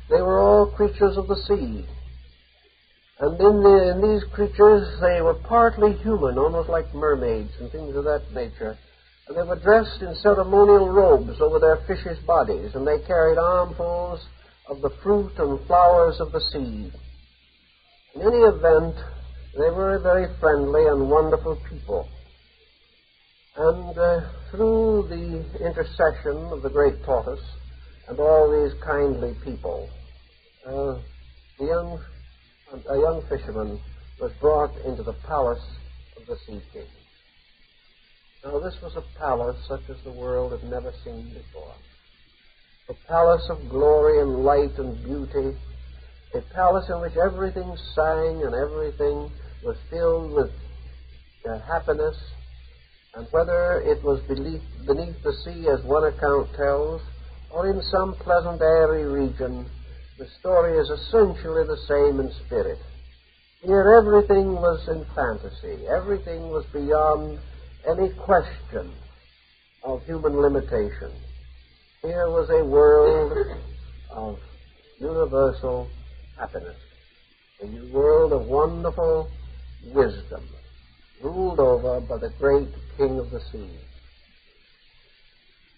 they were all creatures of the sea. And in these creatures, they were partly human, almost like mermaids and things of that nature. And they were dressed in ceremonial robes over their fishes' bodies, and they carried armfuls of the fruit and flowers of the sea. In any event, They were a very friendly and wonderful people. And through the intercession of the great tortoise and all these kindly people, a young fisherman was brought into the palace of the Sea King. Now, this was a palace such as the world had never seen before. A palace of glory and light and beauty, a palace in which everything sang and everything was filled with happiness, and whether it was beneath the sea, as one account tells, or in some pleasant airy region, the story is essentially the same in spirit. Here everything was in fantasy. Everything was beyond any question of human limitation. Here was a world of universal happiness, a world of wonderful wisdom, ruled over by the great King of the Sea.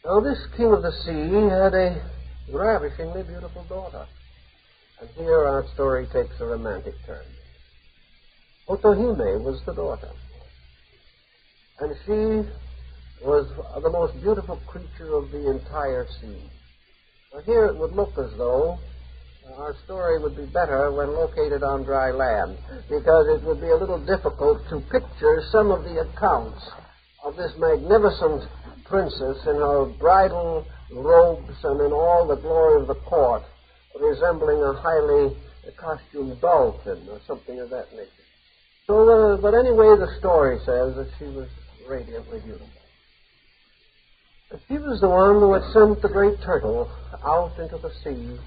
Now, this King of the Sea had a ravishingly beautiful daughter. And here our story takes a romantic turn. Otohime was the daughter. And she was the most beautiful creature of the entire sea. Now, here it would look as though our story would be better when located on dry land, because it would be a little difficult to picture some of the accounts of this magnificent princess in her bridal robes and in all the glory of the court, resembling a highly costumed dolphin or something of that nature. So, but anyway, the story says that she was radiantly beautiful. And she was the one who had sent the great turtle out into the sea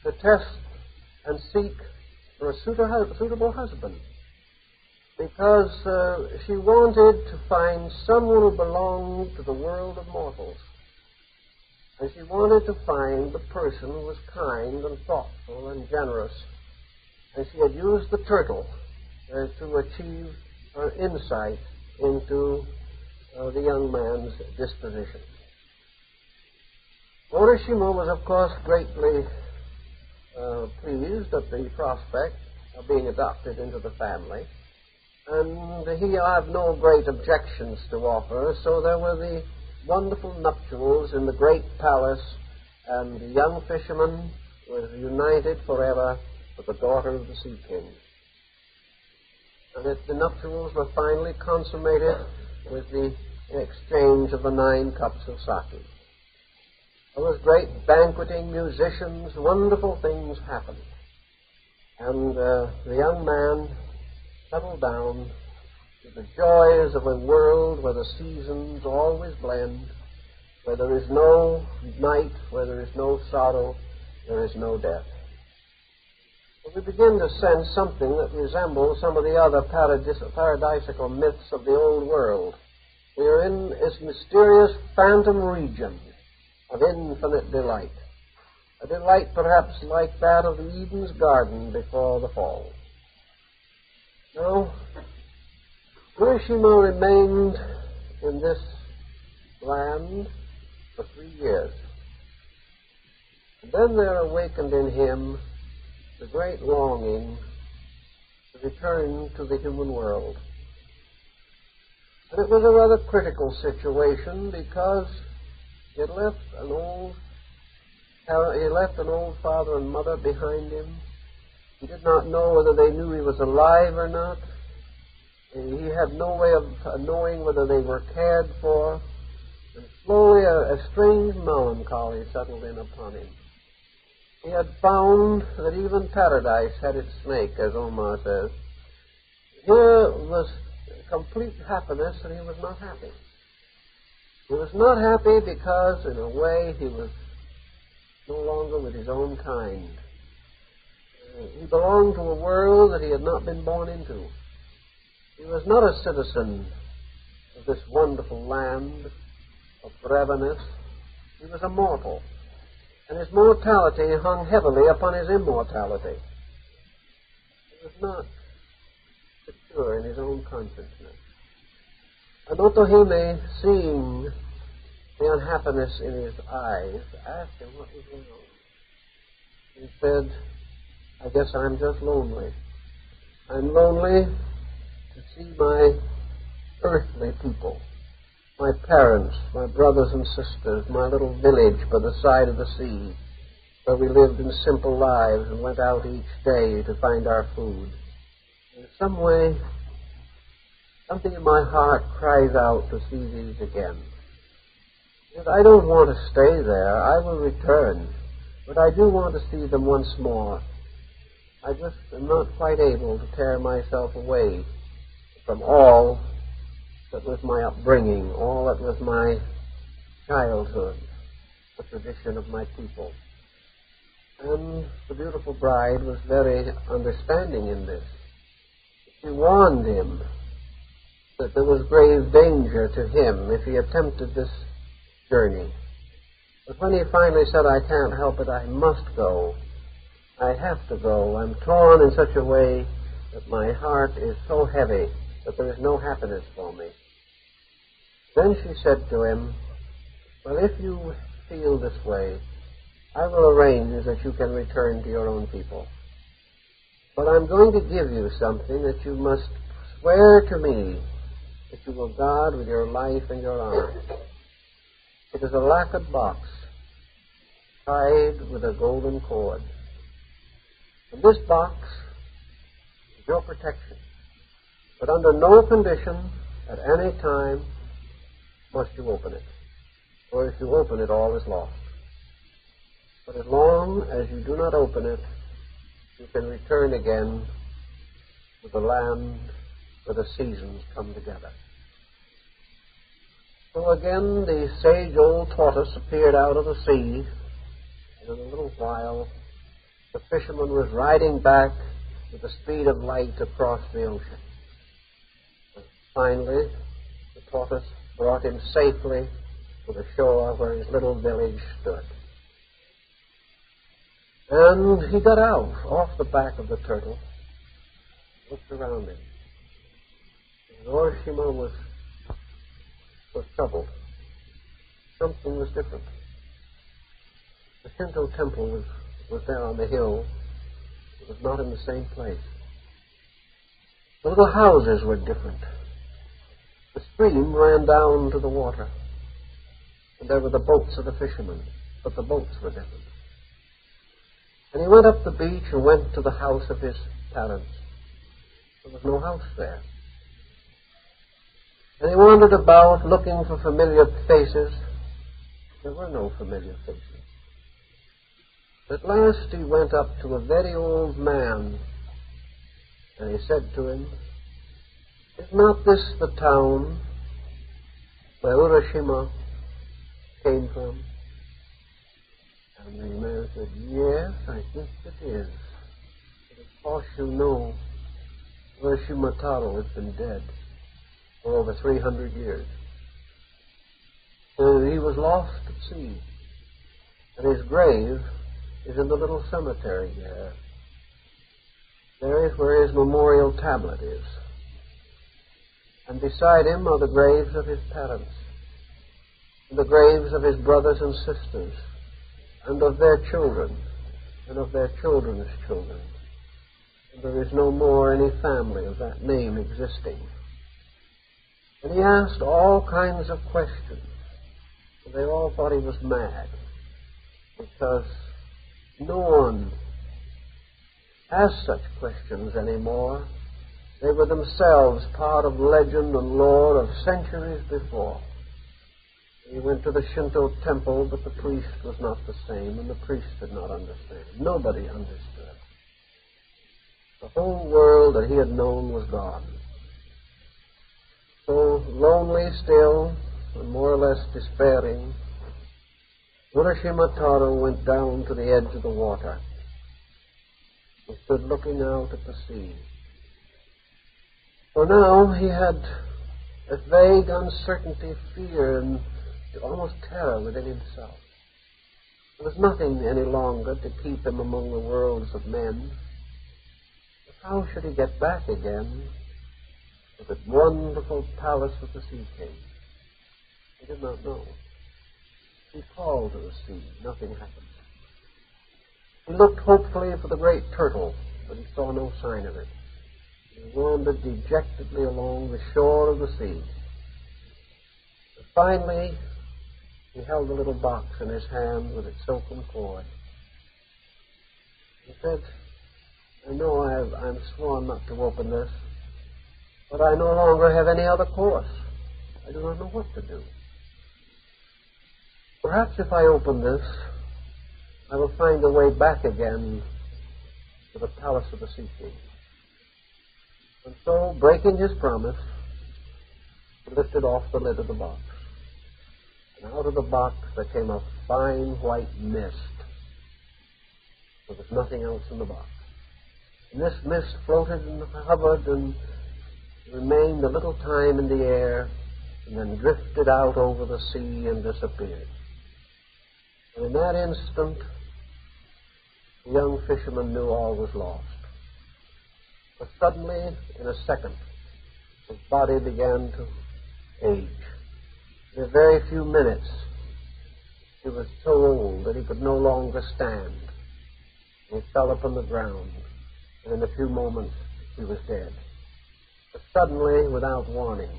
to test and seek for a suitable husband, because she wanted to find someone who belonged to the world of mortals. And she wanted to find the person who was kind and thoughtful and generous. And she had used the turtle to achieve her insight into the young man's disposition. Orishima was, of course, greatly pleased at the prospect of being adopted into the family. And he had no great objections to offer, so there were the wonderful nuptials in the great palace, and the young fisherman was united forever with the daughter of the Sea King. And the nuptials were finally consummated with the exchange of the 9 cups of sake. There was great banqueting, musicians, wonderful things happened. And the young man settled down to the joys of a world where the seasons always blend, where there is no night, where there is no sorrow, there is no death. But we begin to sense something that resembles some of the other paradisical myths of the old world. We are in this mysterious phantom region of infinite delight, a delight perhaps like that of the Eden's garden before the fall. Now, Urashima remained in this land for 3 years. And then there awakened in him the great longing to return to the human world. And it was a rather critical situation, because he left an old father and mother behind him. He did not know whether they knew he was alive or not. He had no way of knowing whether they were cared for. And slowly a strange melancholy settled in upon him. He had found that even paradise had its snake, as Omar says. Here was complete happiness, and he was not happy. He was not happy because, in a way, he was no longer with his own kind. He belonged to a world that he had not been born into. He was not a citizen of this wonderful land of forever. He was a mortal, and his mortality hung heavily upon his immortality. He was not secure in his own consciousness. And Otohime, seeing the unhappiness in his eyes, asked him what was going on. He said, "I guess I'm just lonely. I'm lonely to see my earthly people, my parents, my brothers and sisters, my little village by the side of the sea, where we lived in simple lives and went out each day to find our food. In some way, something in my heart cries out to see these again. If I don't want to stay there, I will return, but I do want to see them once more. I just am not quite able to tear myself away from all that was my upbringing, all that was my childhood, the tradition of my people. And the beautiful bride was very understanding in this. She warned him that there was grave danger to him if he attempted this journey. But when he finally said, I can't help it, I must go, I have to go, I'm torn in such a way that my heart is so heavy that there is no happiness for me. Then she said to him, well, if you feel this way, I will arrange that you can return to your own people. But I'm going to give you something that you must swear to me that you will guard with your life and your honor. It is a lacquered box tied with a golden cord. And this box is your protection. But under no condition, at any time, must you open it. For if you open it, all is lost. But as long as you do not open it, you can return again to the land where the seasons come together. So again the sage old tortoise appeared out of the sea, and in a little while the fisherman was riding back with the speed of light across the ocean. And finally, the tortoise brought him safely to the shore where his little village stood. And he got out off the back of the turtle, looked around him. And Hiroshima was troubled. Something was different. The Shinto temple was there on the hill. It was not in the same place. The little houses were different. The stream ran down to the water. And there were the boats of the fishermen, but the boats were different. And he went up the beach and went to the house of his parents. There was no house there. And he wandered about looking for familiar faces. There were no familiar faces. At last he went up to a very old man, and he said to him, is not this the town where Urashima came from? And the man said, yes, I think it is. But of course you know Urashima Taro has been dead for over 300 years. And he was lost at sea. And his grave is in the little cemetery there. There is where his memorial tablet is. And beside him are the graves of his parents, and the graves of his brothers and sisters, and of their children, and of their children's children. And there is no more any family of that name existing. And he asked all kinds of questions. And they all thought he was mad, because no one asked such questions anymore. They were themselves part of legend and lore of centuries before. He went to the Shinto temple, but the priest was not the same, and the priest did not understand. Nobody understood. The whole world that he had known was gone. So, lonely still, and more or less despairing, Urashima Taro went down to the edge of the water. He stood looking out at the sea. For now he had a vague uncertainty, fear, and almost terror within himself. There was nothing any longer to keep him among the worlds of men. But how should he get back again to that wonderful palace of the Sea King? He did not know. He called to the sea. Nothing happened. He looked hopefully for the great turtle, but he saw no sign of it. He wandered dejectedly along the shore of the sea. And finally, he held a little box in his hand with its silken cord. He said, I know I'm sworn not to open this, but I no longer have any other course. I do not know what to do. Perhaps if I open this, I will find a way back again to the palace of the Sea King. And so, breaking his promise, he lifted off the lid of the box. And out of the box there came a fine white mist. There was nothing else in the box. And this mist floated and hovered and remained a little time in the air and then drifted out over the sea and disappeared. And in that instant, the young fisherman knew all was lost. But suddenly, in a second, his body began to age. In a very few minutes, he was so old that he could no longer stand. He fell upon the ground, and in a few moments, he was dead. But suddenly, without warning,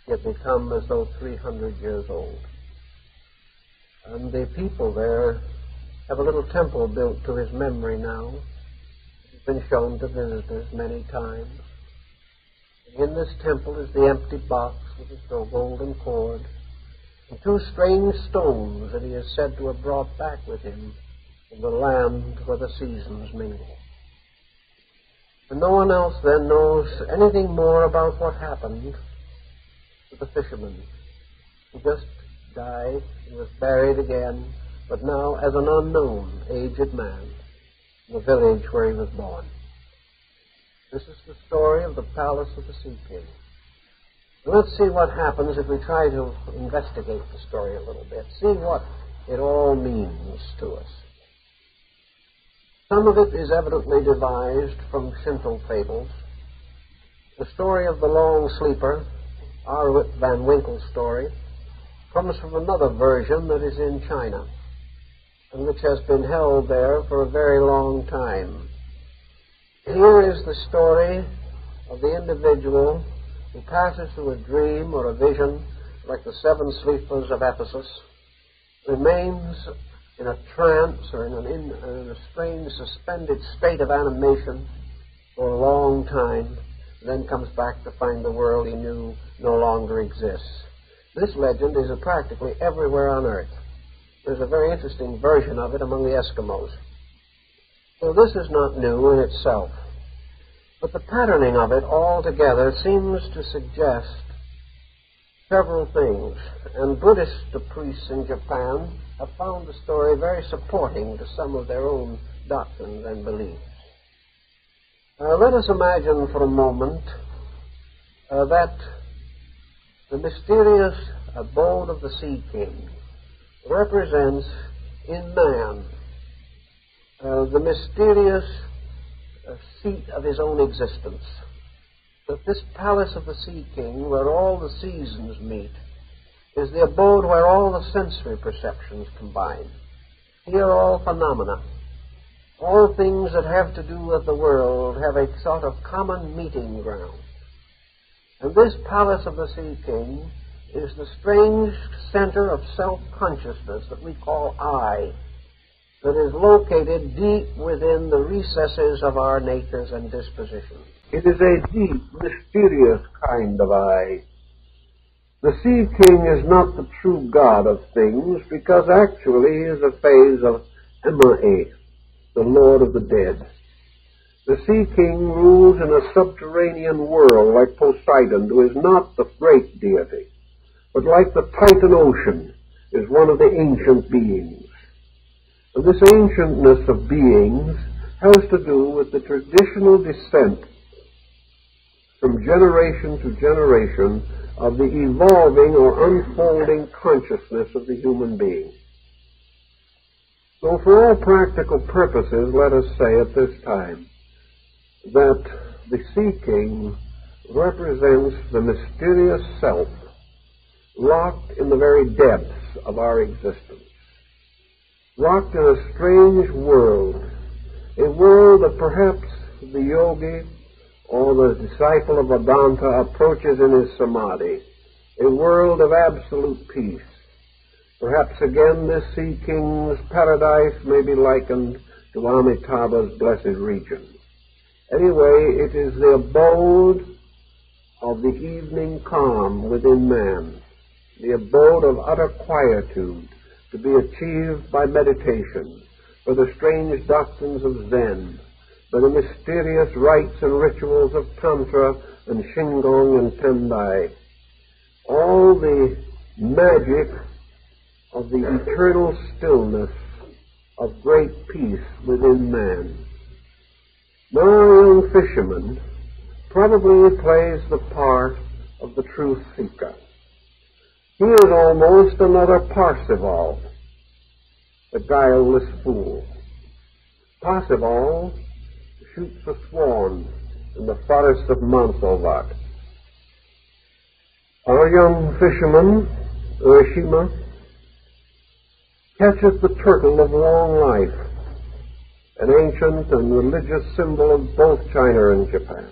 he had become as though 300 years old. And the people there have a little temple built to his memory now. It's been shown to visitors many times. And in this temple is the empty box with its golden cord and two strange stones that he is said to have brought back with him from the land where the seasons mingle. And no one else then knows anything more about what happened to the fisherman. He just died and was buried again, but now as an unknown, aged man in the village where he was born. This is the story of the palace of the Sea King. And let's see what happens if we try to investigate the story a little bit, see what it all means to us. Some of it is evidently devised from Shinto fables. The story of the long sleeper, Arwit van Winkle's story, comes from another version that is in China and which has been held there for a very long time. Here is the story of the individual who passes through a dream or a vision, like the seven sleepers of Ephesus, remains in a trance or in a strange suspended state of animation for a long time, and then comes back to find the world he knew no longer exists. This legend is practically everywhere on Earth. There's a very interesting version of it among the Eskimos. So this is not new in itself. But the patterning of it altogether seems to suggest several things. And Buddhist priests in Japan have found the story very supporting to some of their own doctrines and beliefs. Let us imagine for a moment that the mysterious abode of the Sea King represents in man the mysterious seat of his own existence. That this palace of the Sea King, where all the seasons meet, is the abode where all the sensory perceptions combine. Here all phenomena, all things that have to do with the world, have a sort of common meeting ground. And this palace of the Sea King is the strange center of self-consciousness that we call I, that is located deep within the recesses of our natures and dispositions. It is a deep, mysterious kind of I. The Sea King is not the true God of things, because actually he is a phase of Ema, the Lord of the dead. The Sea King rules in a subterranean world like Poseidon, who is not the great deity, but like the Titan Ocean, is one of the ancient beings. And this ancientness of beings has to do with the traditional descent from generation to generation of the evolving or unfolding consciousness of the human being. So for all practical purposes, let us say at this time that the Sea King represents the mysterious self locked in the very depths of our existence, locked in a strange world, a world that perhaps the yogi or the disciple of Vedanta approaches in his samadhi a world of absolute peace. Perhaps again this sea king's paradise may be likened to Amitabha's blessed region. Anyway, it is the abode of the evening calm within man, the abode of utter quietude to be achieved by meditation, by the strange doctrines of Zen, by the mysterious rites and rituals of Tantra and Shingon and Tendai, all the magic of the eternal stillness of great peace within man. Now a young fisherman probably plays the part of the truth seeker. He is almost another Parsifal, the guileless fool. Parsifal shoots a swan in the forest of Mansalvat. Our young fisherman, Urashima, catches the turtle of long life, an ancient and religious symbol of both China and Japan.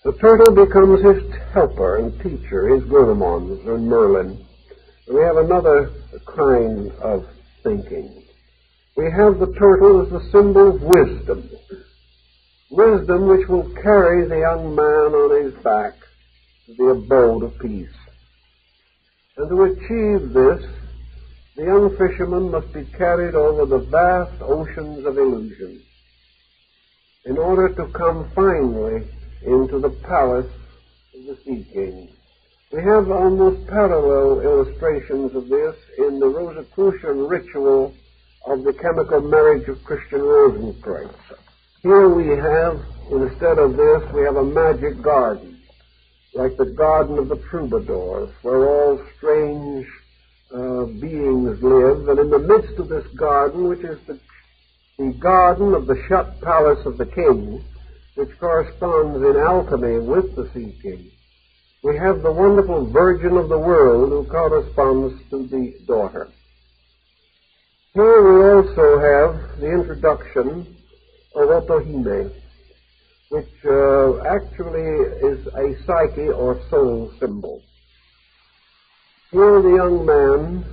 The turtle becomes his helper and teacher, his Gurumans and Merlin. We have another kind of thinking. We have the turtle as the symbol of wisdom. Wisdom which will carry the young man on his back to the abode of peace. And to achieve this, the young fisherman must be carried over the vast oceans of illusion in order to come finally into the palace of the Sea King. We have almost parallel illustrations of this in the Rosicrucian ritual of the chemical marriage of Christian Rosenkreuz. Here we have, instead of this, we have a magic garden, like the garden of the troubadours, where all strange beings live, and in the midst of this garden, which is the garden of the shut palace of the king, which corresponds in alchemy with the Sea King, we have the wonderful Virgin of the world who corresponds to the daughter. Here we also have the introduction of Otohime, which actually is a psyche or soul symbol. Here the young man,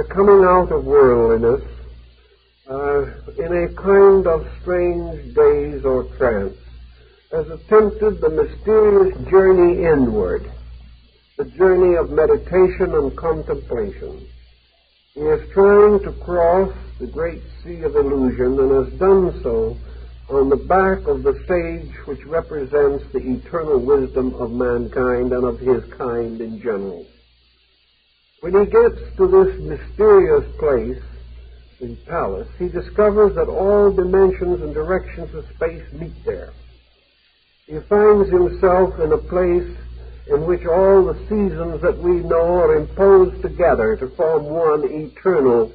coming out of worldliness, in a kind of strange daze or trance, has attempted the mysterious journey inward, the journey of meditation and contemplation. He is trying to cross the great sea of illusion and has done so on the back of the sage which represents the eternal wisdom of mankind and of his kind in general. When he gets to this mysterious place, the palace, he discovers that all dimensions and directions of space meet there. He finds himself in a place in which all the seasons that we know are imposed together to form one eternal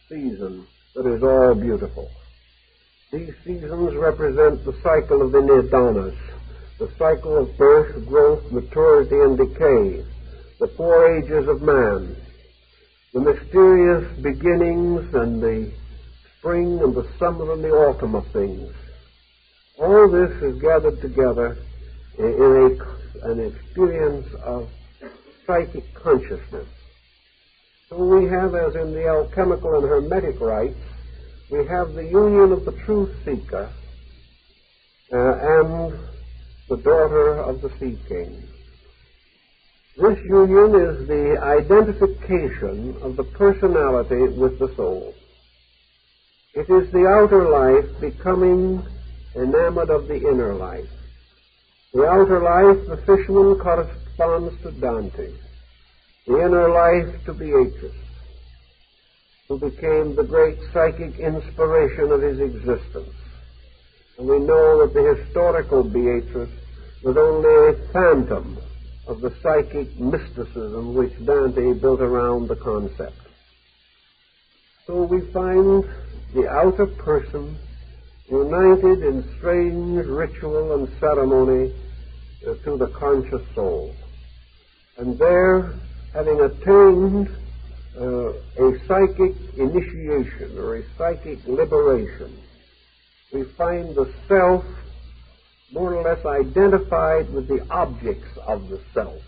season that is all beautiful. These seasons represent the cycle of the Nidanas, the cycle of birth, growth, maturity, and decay, the 4 ages of man, the mysterious beginnings and the spring and the summer and the autumn of things. All this is gathered together in an experience of psychic consciousness. So we have, as in the alchemical and hermetic rites, we have the union of the truth seeker and the daughter of the Sea King. This union is the identification of the personality with the soul. It is the outer life becoming enamored of the inner life. The outer life, the fisherman, corresponds to Dante. The inner life to Beatrice, who became the great psychic inspiration of his existence. And we know that the historical Beatrice was only a phantom of the psychic mysticism which Dante built around the concept. So we find the outer person united in strange ritual and ceremony to the conscious soul. And there, having attained a psychic initiation or a psychic liberation, we find the self more or less identified with the objects of the self.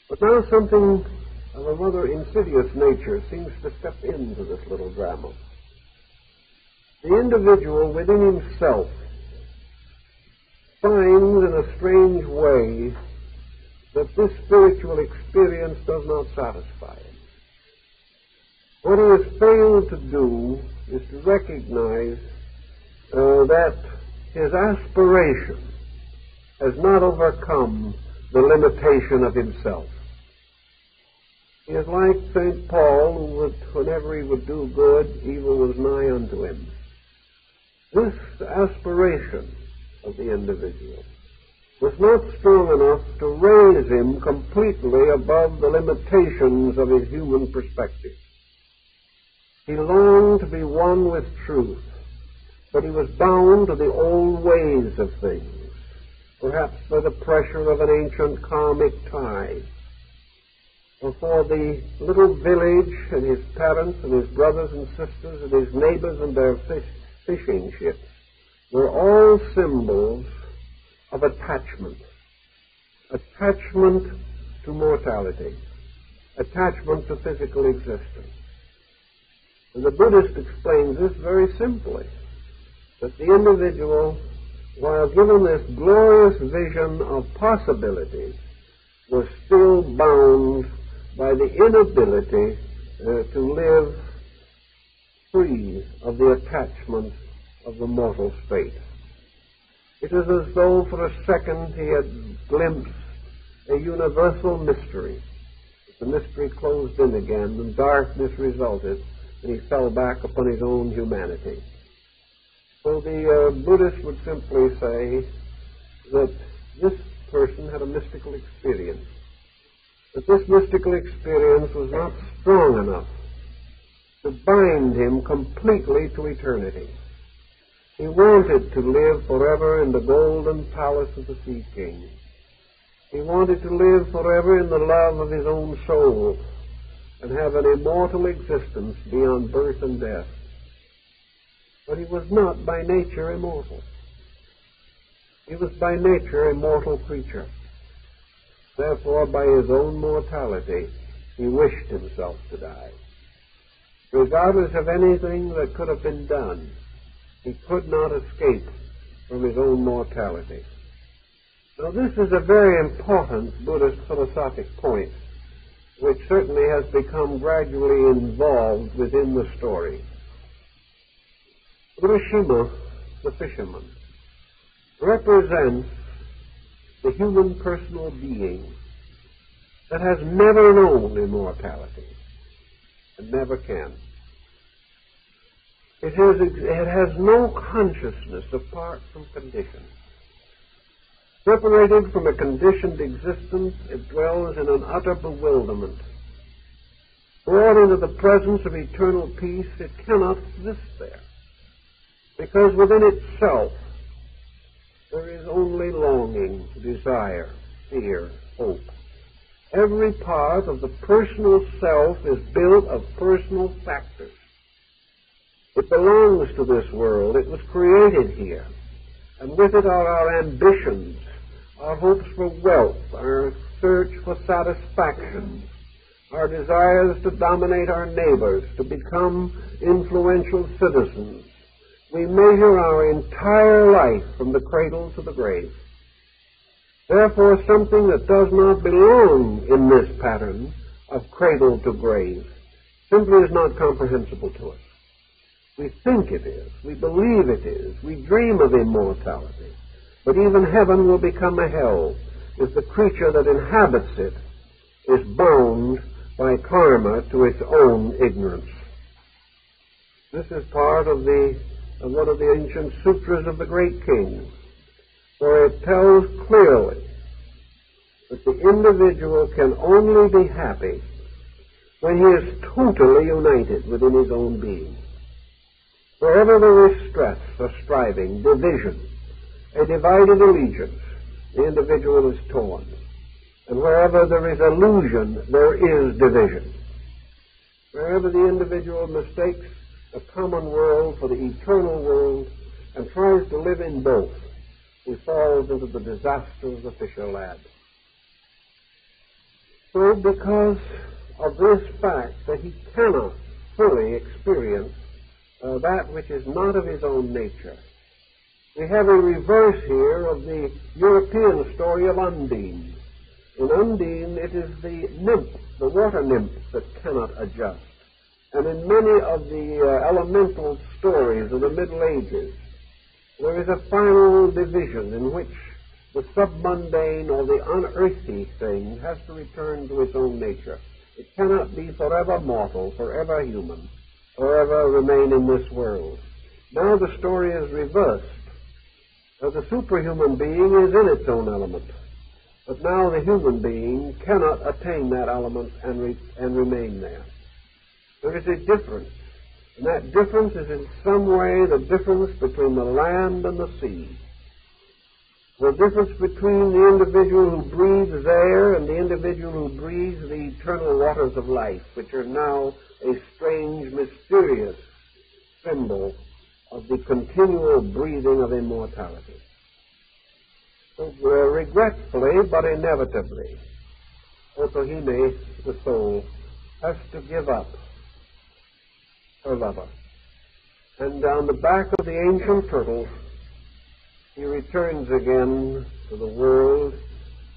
But now something of a rather insidious nature seems to step into this little drama. The individual within himself finds in a strange way that this spiritual experience does not satisfy him. What he has failed to do is to recognize that his aspiration has not overcome the limitation of himself. He is like St. Paul, who would, whenever he would do good, evil was nigh unto him. This aspiration of the individual was not strong enough to raise him completely above the limitations of his human perspective. He longed to be one with truth, but he was bound to the old ways of things, perhaps by the pressure of an ancient karmic tie. For the little village and his parents and his brothers and sisters and his neighbors and their fishing ships were all symbols of attachment. Attachment to mortality. Attachment to physical existence. And the Buddhist explains this very simply, that the individual, while given this glorious vision of possibilities, was still bound by the inability to live free of the attachment of the mortal state. It is as though for a second he had glimpsed a universal mystery. The mystery closed in again, and darkness resulted, and he fell back upon his own humanity. So the Buddhist would simply say that this person had a mystical experience, but this mystical experience was not strong enough to bind him completely to eternity. He wanted to live forever in the golden palace of the Sea King. He wanted to live forever in the love of his own soul and have an immortal existence beyond birth and death. But he was not by nature immortal. He was by nature a mortal creature. Therefore, by his own mortality, he wished himself to die. Regardless of anything that could have been done, he could not escape from his own mortality. Now, this is a very important Buddhist philosophic point, which certainly has become gradually involved within the story. Urashima, the fisherman, represents the human personal being that has never known immortality and never can. It has no consciousness apart from condition. Separated from a conditioned existence, it dwells in an utter bewilderment. Brought into the presence of eternal peace, it cannot exist there, because within itself there is only longing, desire, fear, hope. Every part of the personal self is built of personal factors. It belongs to this world. It was created here. And with it are our ambitions, our hopes for wealth, our search for satisfaction, our desires to dominate our neighbors, to become influential citizens. We measure our entire life from the cradle to the grave. Therefore, something that does not belong in this pattern of cradle to grave simply is not comprehensible to us. We think it is. We believe it is. We dream of immortality. But even heaven will become a hell if the creature that inhabits it is bound by karma to its own ignorance. This is part of one of the ancient sutras of the great king, where it tells clearly that the individual can only be happy when he is totally united within his own being. Wherever there is stress or striving, division, a divided allegiance, the individual is torn. And wherever there is illusion, there is division. Wherever the individual mistakes the common world for the eternal world and tries to live in both, he falls into the disaster of the fisher lad. So because of this fact that he cannot fully experience that which is not of his own nature, we have a reverse here of the European story of Undine. In Undine, it is the nymph, the water nymph, that cannot adjust. And in many of the elemental stories of the Middle Ages, there is a final division in which the submundane or the unearthly thing has to return to its own nature. It cannot be forever mortal, forever human, forever remain in this world. Now the story is reversed. The superhuman being is in its own element. But now the human being cannot attain that element and remain there. There is a difference. And that difference is in some way the difference between the land and the sea. The difference between the individual who breathes air and the individual who breathes the eternal waters of life, which are now a strange, mysterious symbol of the continual breathing of immortality. So, regretfully, but inevitably, Otohime, the soul, has to give up her lover. And on the back of the ancient turtle, he returns again to the world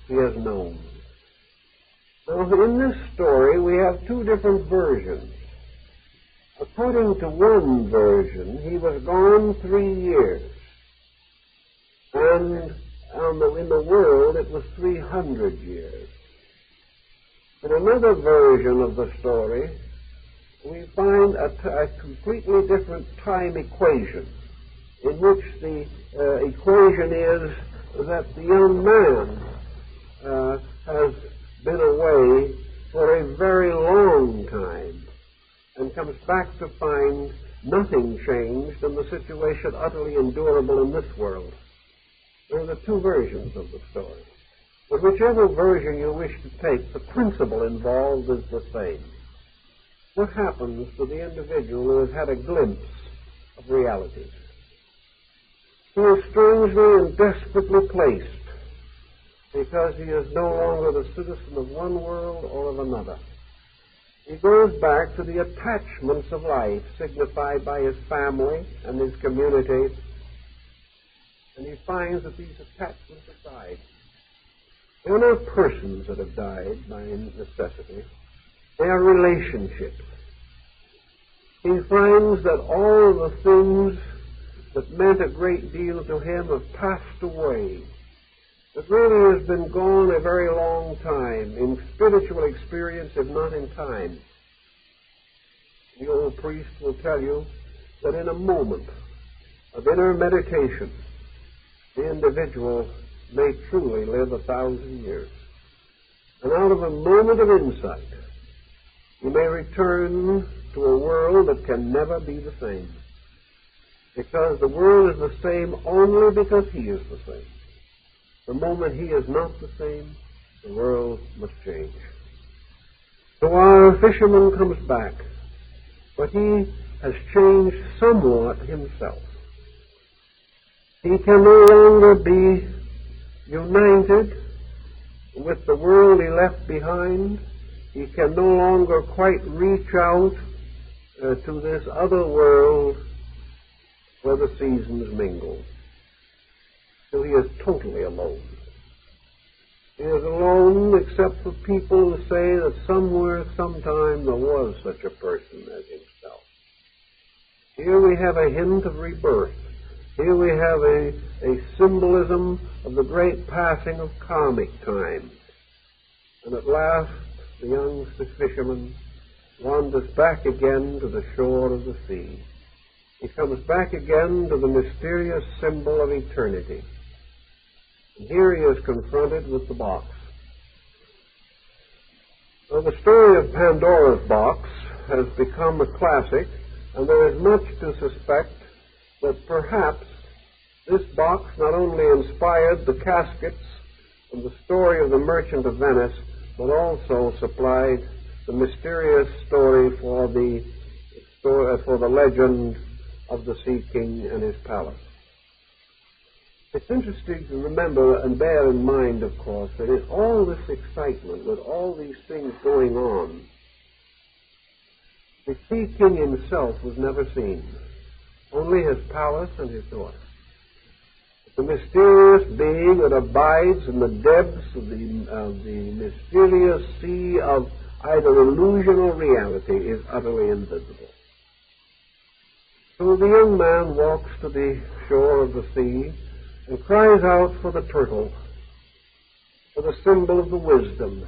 he has known. Now, in this story, we have two different versions. According to one version, he was gone 3 years. And in the world, it was 300 years. In another version of the story, we find a completely different time equation, in which the equation is that the young man has been away for a very long time and comes back to find nothing changed and the situation utterly endurable in this world. There are the two versions of the story. But whichever version you wish to take, the principle involved is the same. What happens to the individual who has had a glimpse of reality? He is strangely and desperately placed because he is no longer the citizen of one world or of another. He goes back to the attachments of life signified by his family and his community, and he finds that these attachments have died. They are not persons that have died by necessity. They are relationships. He finds that all the things that meant a great deal to him have passed away. That really has been gone a very long time, in spiritual experience, if not in time. The old priest will tell you that in a moment of inner meditation, the individual may truly live 1,000 years. And out of a moment of insight, he may return to a world that can never be the same. Because the world is the same only because he is the same. The moment he is not the same, the world must change. So our fisherman comes back, but he has changed somewhat himself. He can no longer be united with the world he left behind. He can no longer quite reach out to this other world where the seasons mingle. So he is totally alone. He is alone except for people who say that somewhere, sometime, there was such a person as himself. Here we have a hint of rebirth. Here we have a symbolism of the great passing of karmic time. And at last, the young fisherman wanders back again to the shore of the sea. He comes back again to the mysterious symbol of eternity. And here he is confronted with the box. Now, the story of Pandora's box has become a classic, and there is much to suspect that perhaps this box not only inspired the caskets and the story of the Merchant of Venice, but also supplied the mysterious story for the legend of the Sea King and his palace. It's interesting to remember and bear in mind, of course, that in all this excitement, with all these things going on, the Sea King himself was never seen, only his palace and his daughter. The mysterious being that abides in the depths of the mysterious sea of either illusion or reality is utterly invisible. So the young man walks to the shore of the sea and cries out for the turtle, for the symbol of the wisdom,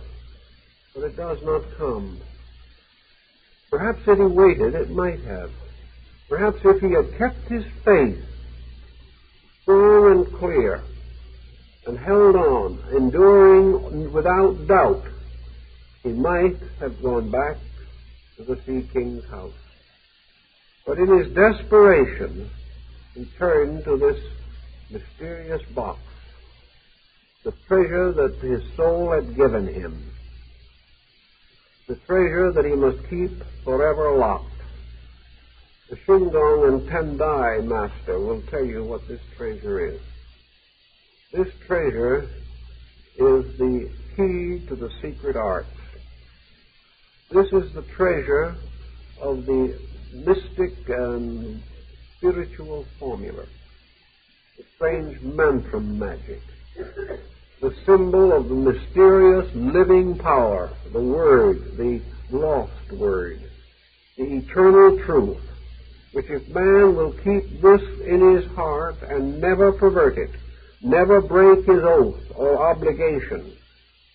but it does not come. Perhaps if he waited, it might have. Perhaps if he had kept his faith strong and clear and held on, enduring without doubt, he might have gone back to the Sea King's house. But in his desperation, he turned to this mysterious box, the treasure that his soul had given him, the treasure that he must keep forever locked. The Shungong and Tendai master will tell you what this treasure is. This treasure is the key to the secret arts. This is the treasure of the mystic and spiritual formula, the strange mantra magic, the symbol of the mysterious living power, the Word, the lost Word, the eternal truth, which if man will keep this in his heart and never pervert it, never break his oath or obligation,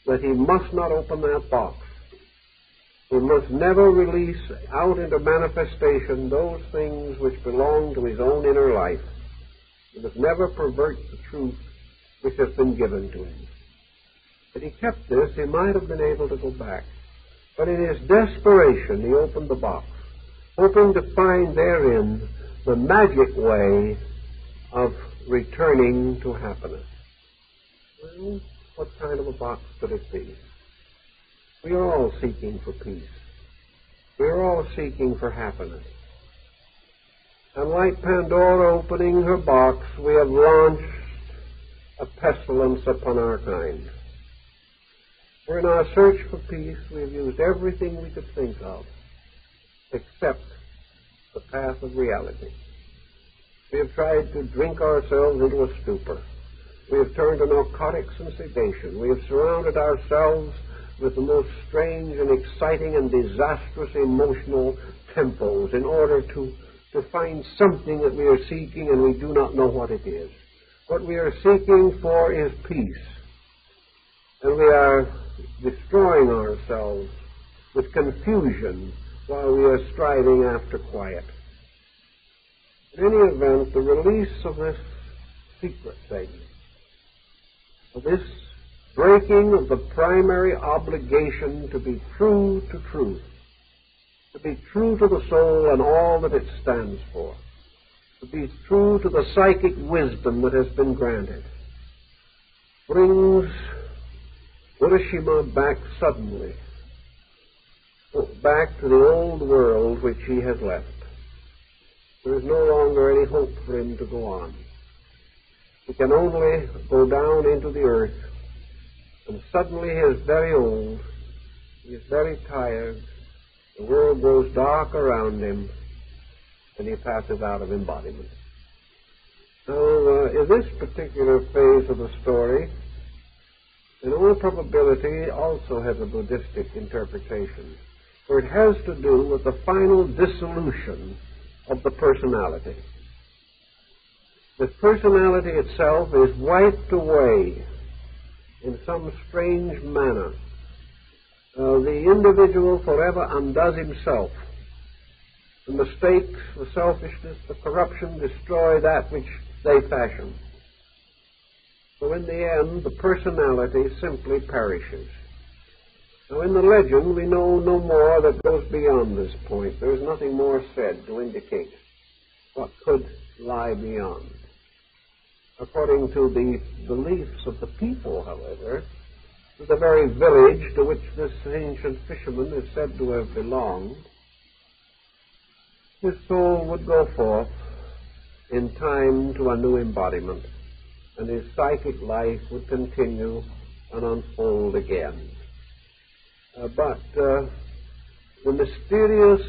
that he must not open that box. He must never release out into manifestation those things which belong to his own inner life. He must never pervert the truth which has been given to him. Had he kept this, he might have been able to go back. But in his desperation, he opened the box, hoping to find therein the magic way of returning to happiness. Well, what kind of a box could it be? We are all seeking for peace. We are all seeking for happiness. And like Pandora opening her box, we have launched a pestilence upon our kind. For in our search for peace, we have used everything we could think of, except the path of reality. We have tried to drink ourselves into a stupor. We have turned to narcotics and sedation. We have surrounded ourselves with the most strange and exciting and disastrous emotional tempos in order to find something that we are seeking, and we do not know what it is. What we are seeking for is peace. And we are destroying ourselves with confusion while we are striving after quiet. In any event, the release of this secret thing, of this breaking of the primary obligation to be true to truth, to be true to the soul and all that it stands for, to be true to the psychic wisdom that has been granted, brings Urashima back suddenly, back to the old world which he has left. There is no longer any hope for him to go on. He can only go down into the earth, and suddenly he is very old, he is very tired, the world grows dark around him, and he passes out of embodiment. So, in this particular phase of the story, in all probability, also has a Buddhistic interpretation, for it has to do with the final dissolution of the personality. The personality itself is wiped away in some strange manner. The individual forever undoes himself. The mistakes, the selfishness, the corruption destroy that which they fashion. So in the end, the personality simply perishes. Now in the legend, we know no more that goes beyond this point. There is nothing more said to indicate what could lie beyond. According to the beliefs of the people, however, to the very village to which this ancient fisherman is said to have belonged, his soul would go forth in time to a new embodiment. and his psychic life would continue and unfold again. But the mysterious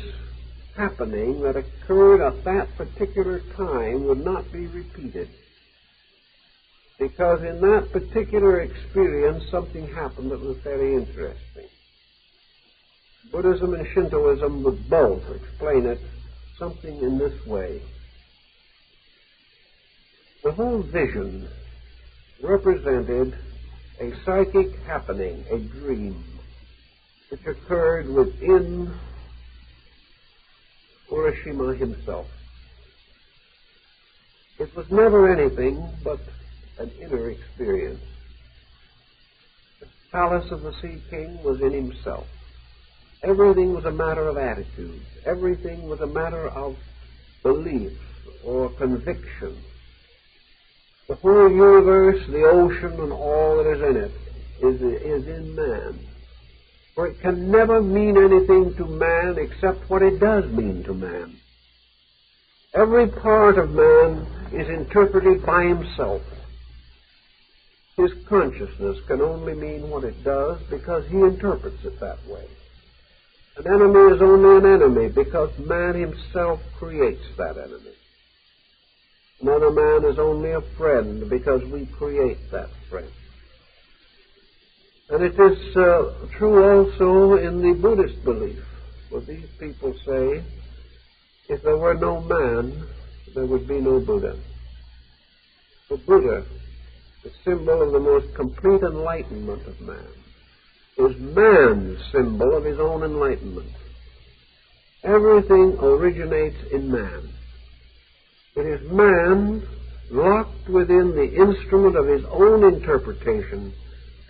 happening that occurred at that particular time would not be repeated, because in that particular experience something happened that was very interesting. Buddhism and Shintoism would both explain it something in this way. The whole vision represented a psychic happening, a dream, which occurred within Urashima himself. It was never anything but an inner experience. The palace of the Sea King was in himself. Everything was a matter of attitude. Everything was a matter of belief or conviction. The whole universe, the ocean, and all that is in it is in man. For it can never mean anything to man except what it does mean to man. Every part of man is interpreted by himself. His consciousness can only mean what it does because he interprets it that way. An enemy is only an enemy because man himself creates that enemy. Another man is only a friend because we create that friend. And it is true also in the Buddhist belief, where these people say, if there were no man, there would be no Buddha. The Buddha, the symbol of the most complete enlightenment of man, is man's symbol of his own enlightenment. Everything originates in man. It is man, locked within the instrument of his own interpretation,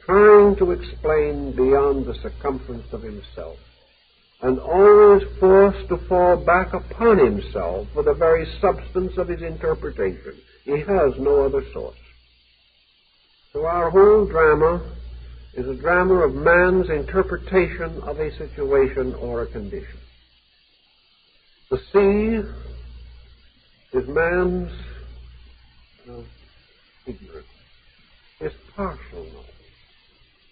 trying to explain beyond the circumference of himself, and always forced to fall back upon himself for the very substance of his interpretation. He has no other source. So our whole drama is a drama of man's interpretation of a situation or a condition. The sea is man's ignorance, his partial knowledge.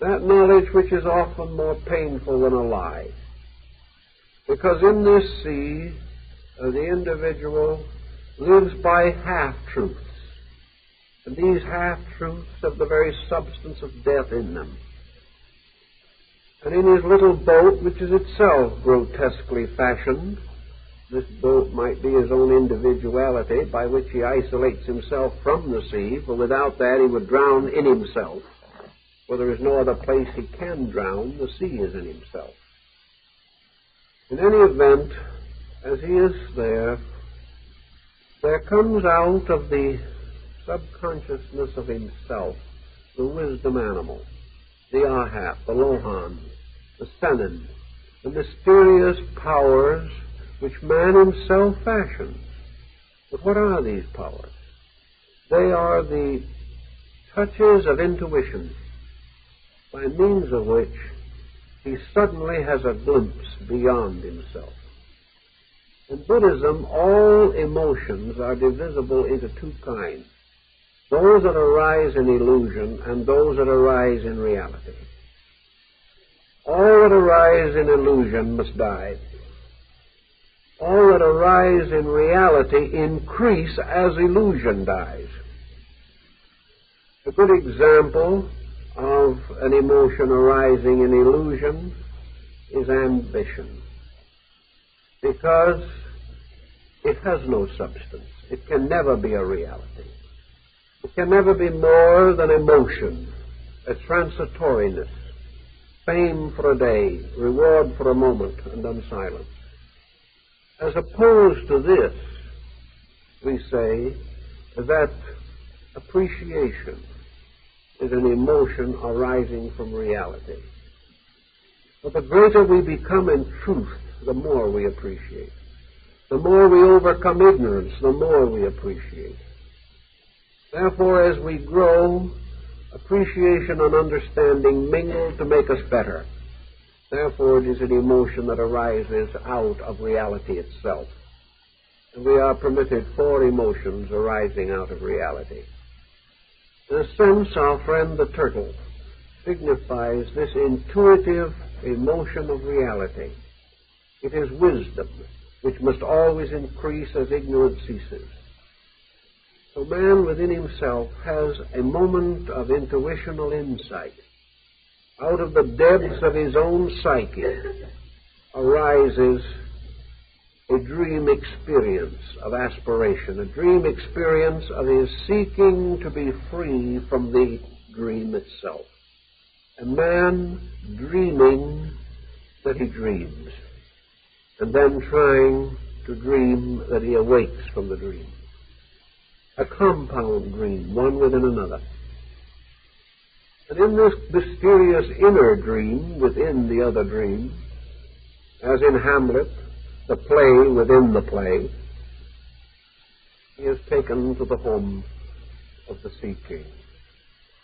That knowledge which is often more painful than a lie. Because in this sea, the individual lives by half-truths. And these half-truths have the very substance of death in them. And in his little boat, which is itself grotesquely fashioned, this boat might be his own individuality by which he isolates himself from the sea, for without that he would drown in himself. For there is no other place he can drown, the sea is in himself. In any event, as he is there comes out of the subconsciousness of himself the wisdom animal, the Ahat, the Lohan, the Senin, the mysterious powers which man himself fashions. But what are these powers? They are the touches of intuition, by means of which he suddenly has a glimpse beyond himself. In Buddhism, all emotions are divisible into two kinds: those that arise in illusion and those that arise in reality. All that arise in illusion must die. All that arise in reality increase as illusion dies. A good example of an emotion arising in illusion is ambition, because it has no substance. It can never be a reality. It can never be more than emotion, a transitoriness, fame for a day, reward for a moment, and then silence. As opposed to this, we say that appreciation is an emotion arising from reality. But the greater we become in truth, the more we appreciate. The more we overcome ignorance, the more we appreciate. Therefore, as we grow, appreciation and understanding mingle to make us better. Therefore, it is an emotion that arises out of reality itself. And we are permitted 4 emotions arising out of reality. In a sense, our friend the turtle signifies this intuitive emotion of reality. It is wisdom, which must always increase as ignorance ceases. So man within himself has a moment of intuitional insight. Out of the depths of his own psyche arises a dream experience of aspiration, a dream experience of his seeking to be free from the dream itself. A man dreaming that he dreams, and then trying to dream that he awakes from the dream. A compound dream, one within another. And in this mysterious inner dream within the other dream, as in Hamlet, the play within the play, he is taken to the home of the Sea King.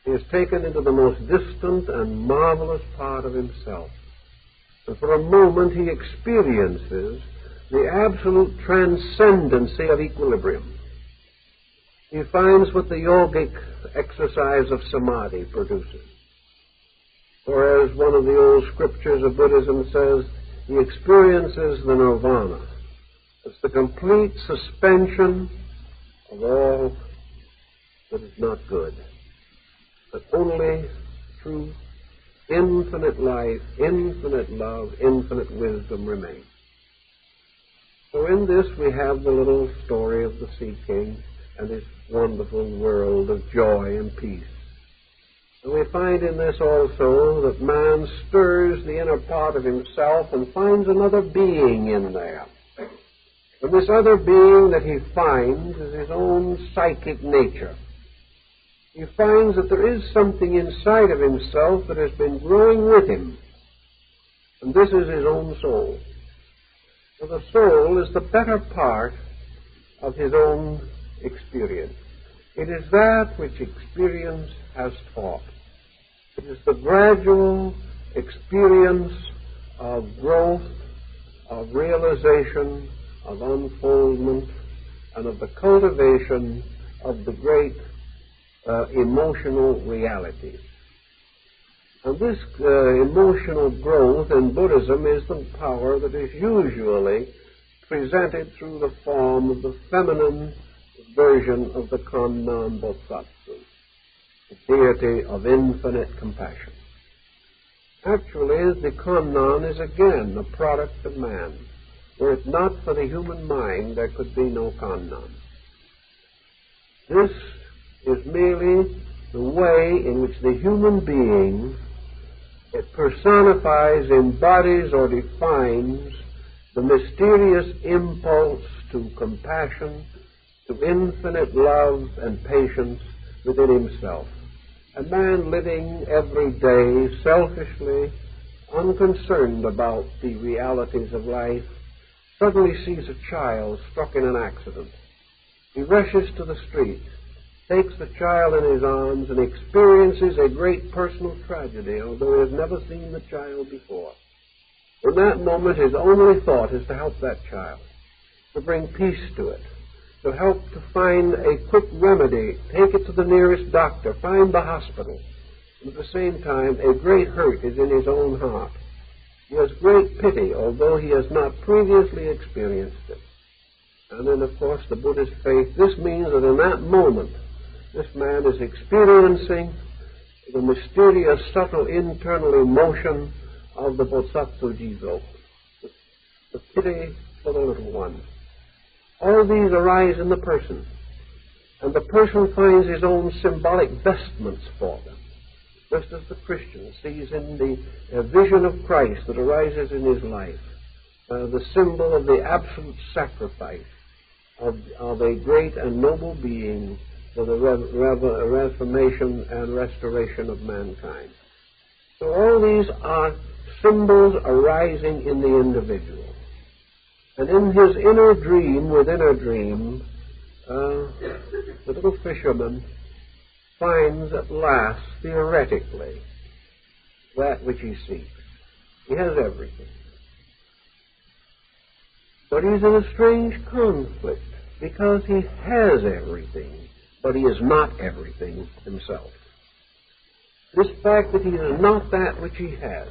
He is taken into the most distant and marvelous part of himself. And for a moment he experiences the absolute transcendency of equilibrium. He finds what the yogic exercise of samadhi produces. Or as one of the old scriptures of Buddhism says, he experiences the nirvana. It's the complete suspension of all that is not good. But only truth, infinite life, infinite love, infinite wisdom remain. So in this we have the little story of the Sea King and his wonderful world of joy and peace. And we find in this also that man stirs the inner part of himself and finds another being in there. And this other being that he finds is his own psychic nature. He finds that there is something inside of himself that has been growing with him. And this is his own soul. So the soul is the better part of his own experience. It is that which experience has taught. It is the gradual experience of growth, of realization, of unfoldment, and of the cultivation of the great emotional realities. And this emotional growth in Buddhism is the power that is usually presented through the form of the feminine version of the Kannan Bodhisattva, the deity of infinite compassion. Actually, the Kannan is again a product of man. Were it not for the human mind, there could be no Kannan. This is merely the way in which the human being, it personifies, embodies, or defines the mysterious impulse to compassion, to infinite love and patience within himself. A man living every day selfishly, unconcerned about the realities of life, suddenly sees a child struck in an accident. He rushes to the street, takes the child in his arms, and experiences a great personal tragedy, although he has never seen the child before. In that moment, his only thought is to help that child, to bring peace to it, to help to find a quick remedy, take it to the nearest doctor, find the hospital. And at the same time, a great hurt is in his own heart. He has great pity, although he has not previously experienced it. And then, of course, the Buddhist faith, this means that in that moment, this man is experiencing the mysterious, subtle, internal emotion of the Bodhisattva Jizo, the pity for the little one. All these arise in the person, and the person finds his own symbolic vestments for them, just as the Christian sees in the vision of Christ that arises in his life, the symbol of the absolute sacrifice of a great and noble being for the reformation and restoration of mankind. So all these are symbols arising in the individual. And in his inner dream, within a dream, the little fisherman finds at last, theoretically, that which he seeks. He has everything. But he's in a strange conflict, because he has everything. but he is not everything himself. This fact that he is not that which he has,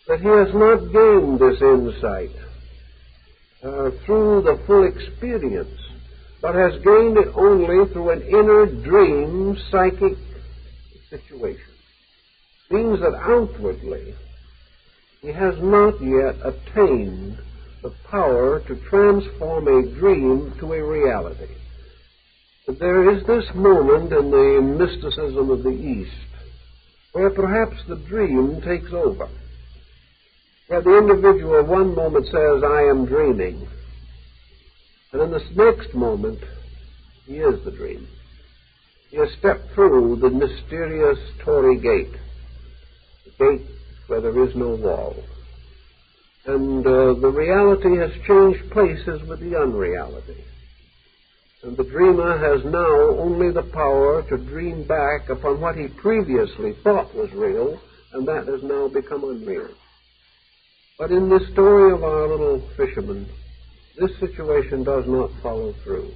that he has not gained this insight through the full experience, but has gained it only through an inner dream psychic situation, means that outwardly he has not yet attained the power to transform a dream to a reality. But there is this moment in the mysticism of the East where perhaps the dream takes over, where the individual one moment says, I am dreaming, and in this next moment, he is the dream. He has stepped through the mysterious Tory gate, the gate where there is no wall. And the reality has changed places with the unreality. And the dreamer has now only the power to dream back upon what he previously thought was real, and that has now become unreal. But in this story of our little fisherman, this situation does not follow through.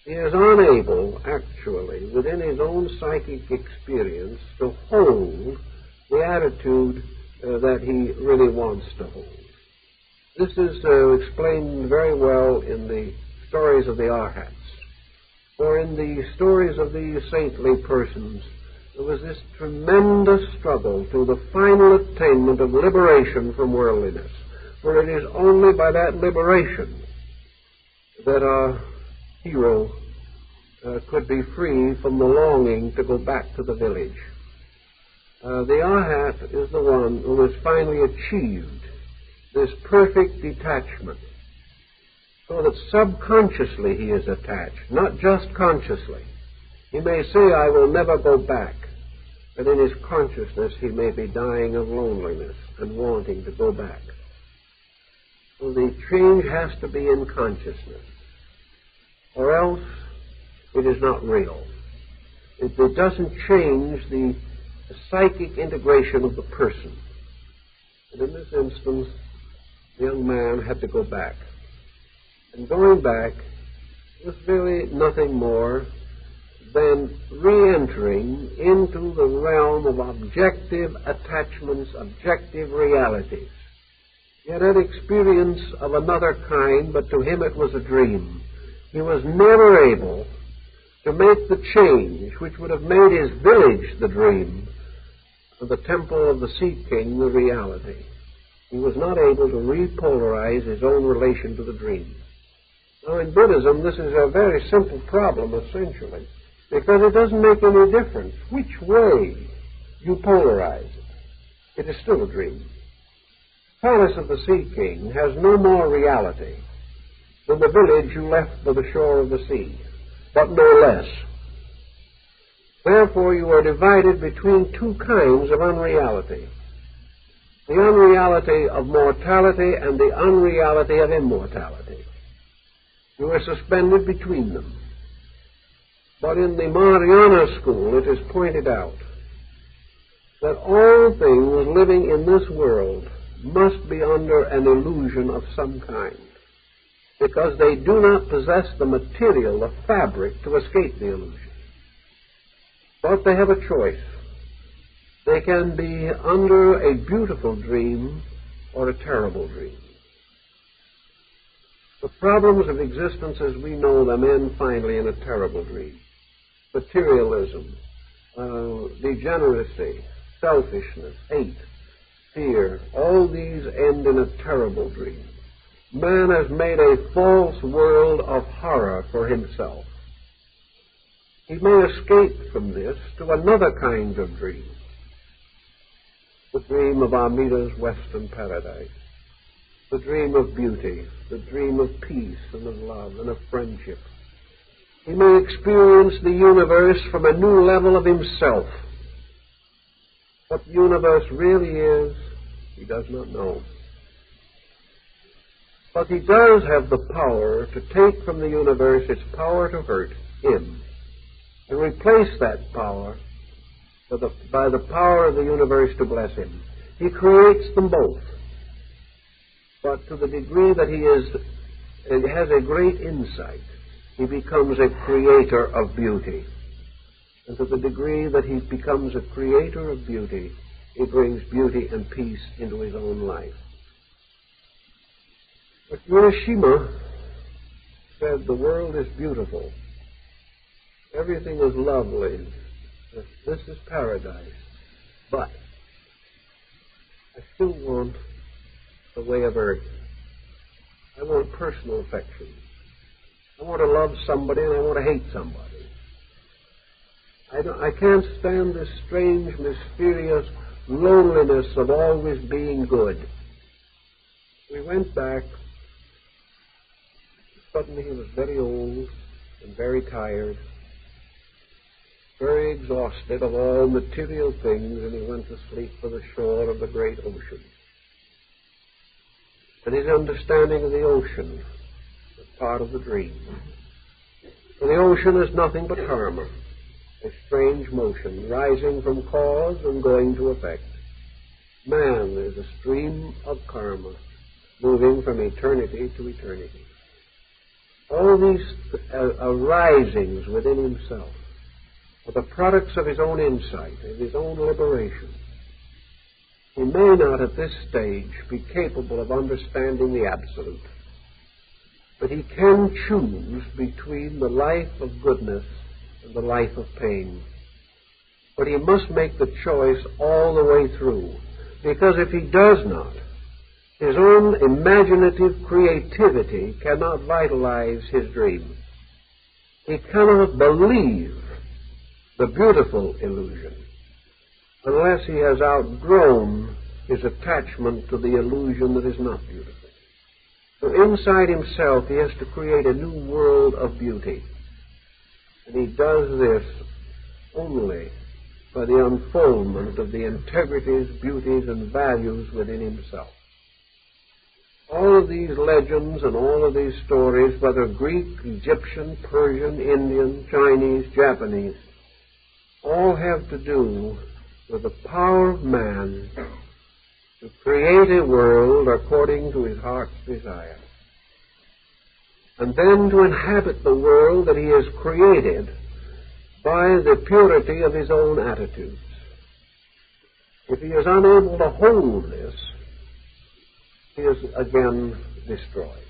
He is unable, actually, within his own psychic experience, to hold the attitude that he really wants to hold. This is explained very well in the stories of the Arhats. For in the stories of these saintly persons, there was this tremendous struggle to the final attainment of liberation from worldliness. For it is only by that liberation that our hero could be free from the longing to go back to the village. The Arhat is the one who has finally achieved this perfect detachment, so that subconsciously he is attached, not just consciously. He may say, I will never go back, but in his consciousness he may be dying of loneliness and wanting to go back. So the change has to be in consciousness, or else it is not real. It doesn't change the psychic integration of the person. And in this instance, the young man had to go back. And going back was really nothing more than re-entering into the realm of objective attachments, objective realities. He had had experience of another kind, but to him it was a dream. He was never able to make the change which would have made his village the dream, and the temple of the Sea King the reality. He was not able to repolarize his own relation to the dream. Now, in Buddhism, this is a very simple problem, essentially, because it doesn't make any difference which way you polarize it. It is still a dream. The palace of the Sea King has no more reality than the village you left by the shore of the sea, but no less. Therefore, you are divided between two kinds of unreality. The unreality of mortality and the unreality of immortality. You are suspended between them. But in the Mahayana school, it is pointed out that all things living in this world must be under an illusion of some kind, because they do not possess the material, the fabric, to escape the illusion. But they have a choice. They can be under a beautiful dream or a terrible dream. The problems of existence as we know them end finally in a terrible dream. Materialism, degeneracy, selfishness, hate, fear, all these end in a terrible dream. Man has made a false world of horror for himself. He may escape from this to another kind of dream, the dream of Amita's Western paradise, the dream of beauty, the dream of peace and of love and of friendship. He may experience the universe from a new level of himself. What the universe really is, he does not know. But he does have the power to take from the universe its power to hurt him, and replace that power by the power of the universe to bless him. He creates them both, but to the degree that he has a great insight, he becomes a creator of beauty. And to the degree that he becomes a creator of beauty, he brings beauty and peace into his own life. But Urashima said, the world is beautiful. Everything is lovely. This is paradise. But I still want the way of earth. I want personal affection. I want to love somebody and I want to hate somebody. I can't stand this strange, mysterious loneliness of always being good. We went back. Suddenly he was very old and very tired, very exhausted of all material things, and he went to sleep by the shore of the great ocean. And his understanding of the ocean was part of the dream. For the ocean is nothing but karma, a strange motion rising from cause and going to effect. Man is a stream of karma moving from eternity to eternity. All these arisings within himself are the products of his own insight, of his own liberation. He may not at this stage be capable of understanding the absolute, but he can choose between the life of goodness and the life of pain. But he must make the choice all the way through, because if he does not, his own imaginative creativity cannot vitalize his dream. He cannot believe the beautiful illusion unless he has outgrown his attachment to the illusion that is not beautiful. So inside himself he has to create a new world of beauty. And he does this only by the unfoldment of the integrities, beauties, and values within himself. All of these legends and all of these stories, whether Greek, Egyptian, Persian, Indian, Chinese, Japanese, all have to do with the power of man to create a world according to his heart's desire, and then to inhabit the world that he has created by the purity of his own attitudes. If he is unable to hold this, he is again destroyed.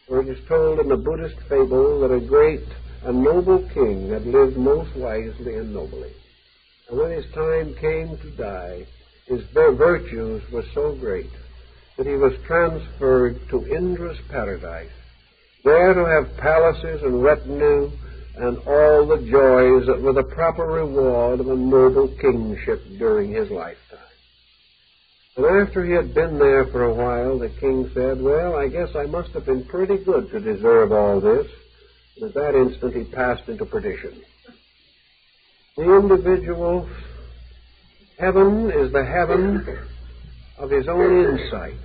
For it is told in the Buddhist fable that a great and noble king had lived most wisely and nobly. And when his time came to die, his virtues were so great that he was transferred to Indra's paradise, there to have palaces and retinue and all the joys that were the proper reward of a noble kingship during his lifetime. And after he had been there for a while, the king said, well, I guess I must have been pretty good to deserve all this. And at that instant he passed into perdition. The individual's heaven is the heaven of his own insight.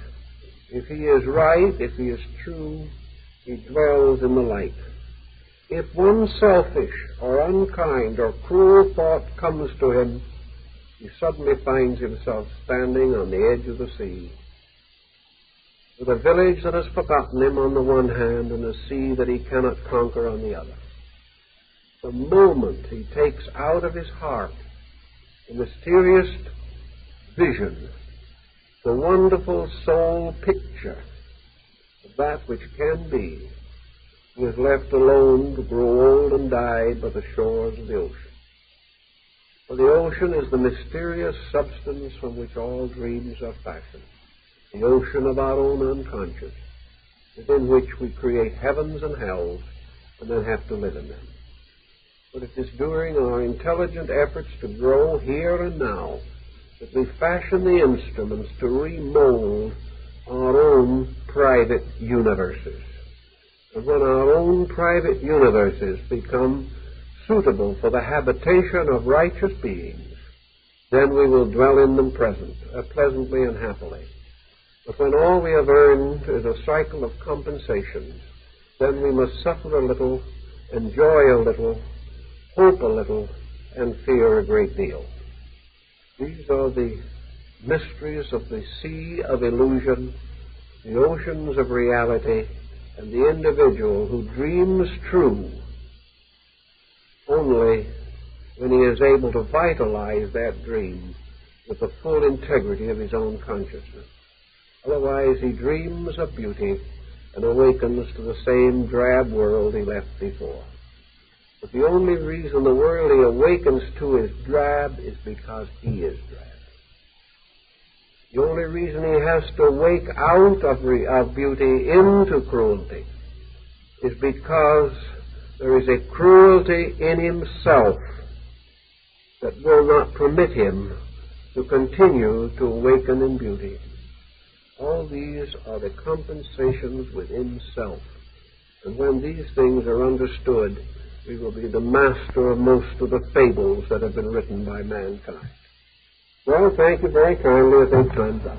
If he is right, if he is true, he dwells in the light. If one selfish or unkind or cruel thought comes to him, he suddenly finds himself standing on the edge of the sea, with a village that has forgotten him on the one hand and a sea that he cannot conquer on the other. The moment he takes out of his heart the mysterious vision, the wonderful soul picture of that which can be, he is left alone to grow old and die by the shores of the ocean. For the ocean is the mysterious substance from which all dreams are fashioned, the ocean of our own unconscious, within which we create heavens and hells and then have to live in them. But it is during our intelligent efforts to grow here and now that we fashion the instruments to remold our own private universes. And when our own private universes become suitable for the habitation of righteous beings, then we will dwell in them pleasantly and happily. But when all we have earned is a cycle of compensations, then we must suffer a little, enjoy a little, hope a little, and fear a great deal. These are the mysteries of the sea of illusion, the oceans of reality, And the individual who dreams true only when he is able to vitalize that dream with the full integrity of his own consciousness. Otherwise, he dreams of beauty and awakens to the same drab world he left before. But the only reason the world he awakens to is drab is because he is drab. The only reason he has to wake out of beauty into cruelty is because there is a cruelty in himself that will not permit him to continue to awaken in beauty. All these are the compensations within self. And when these things are understood, we will be the master of most of the fables that have been written by mankind. Well, thank you very kindly. I think time's up.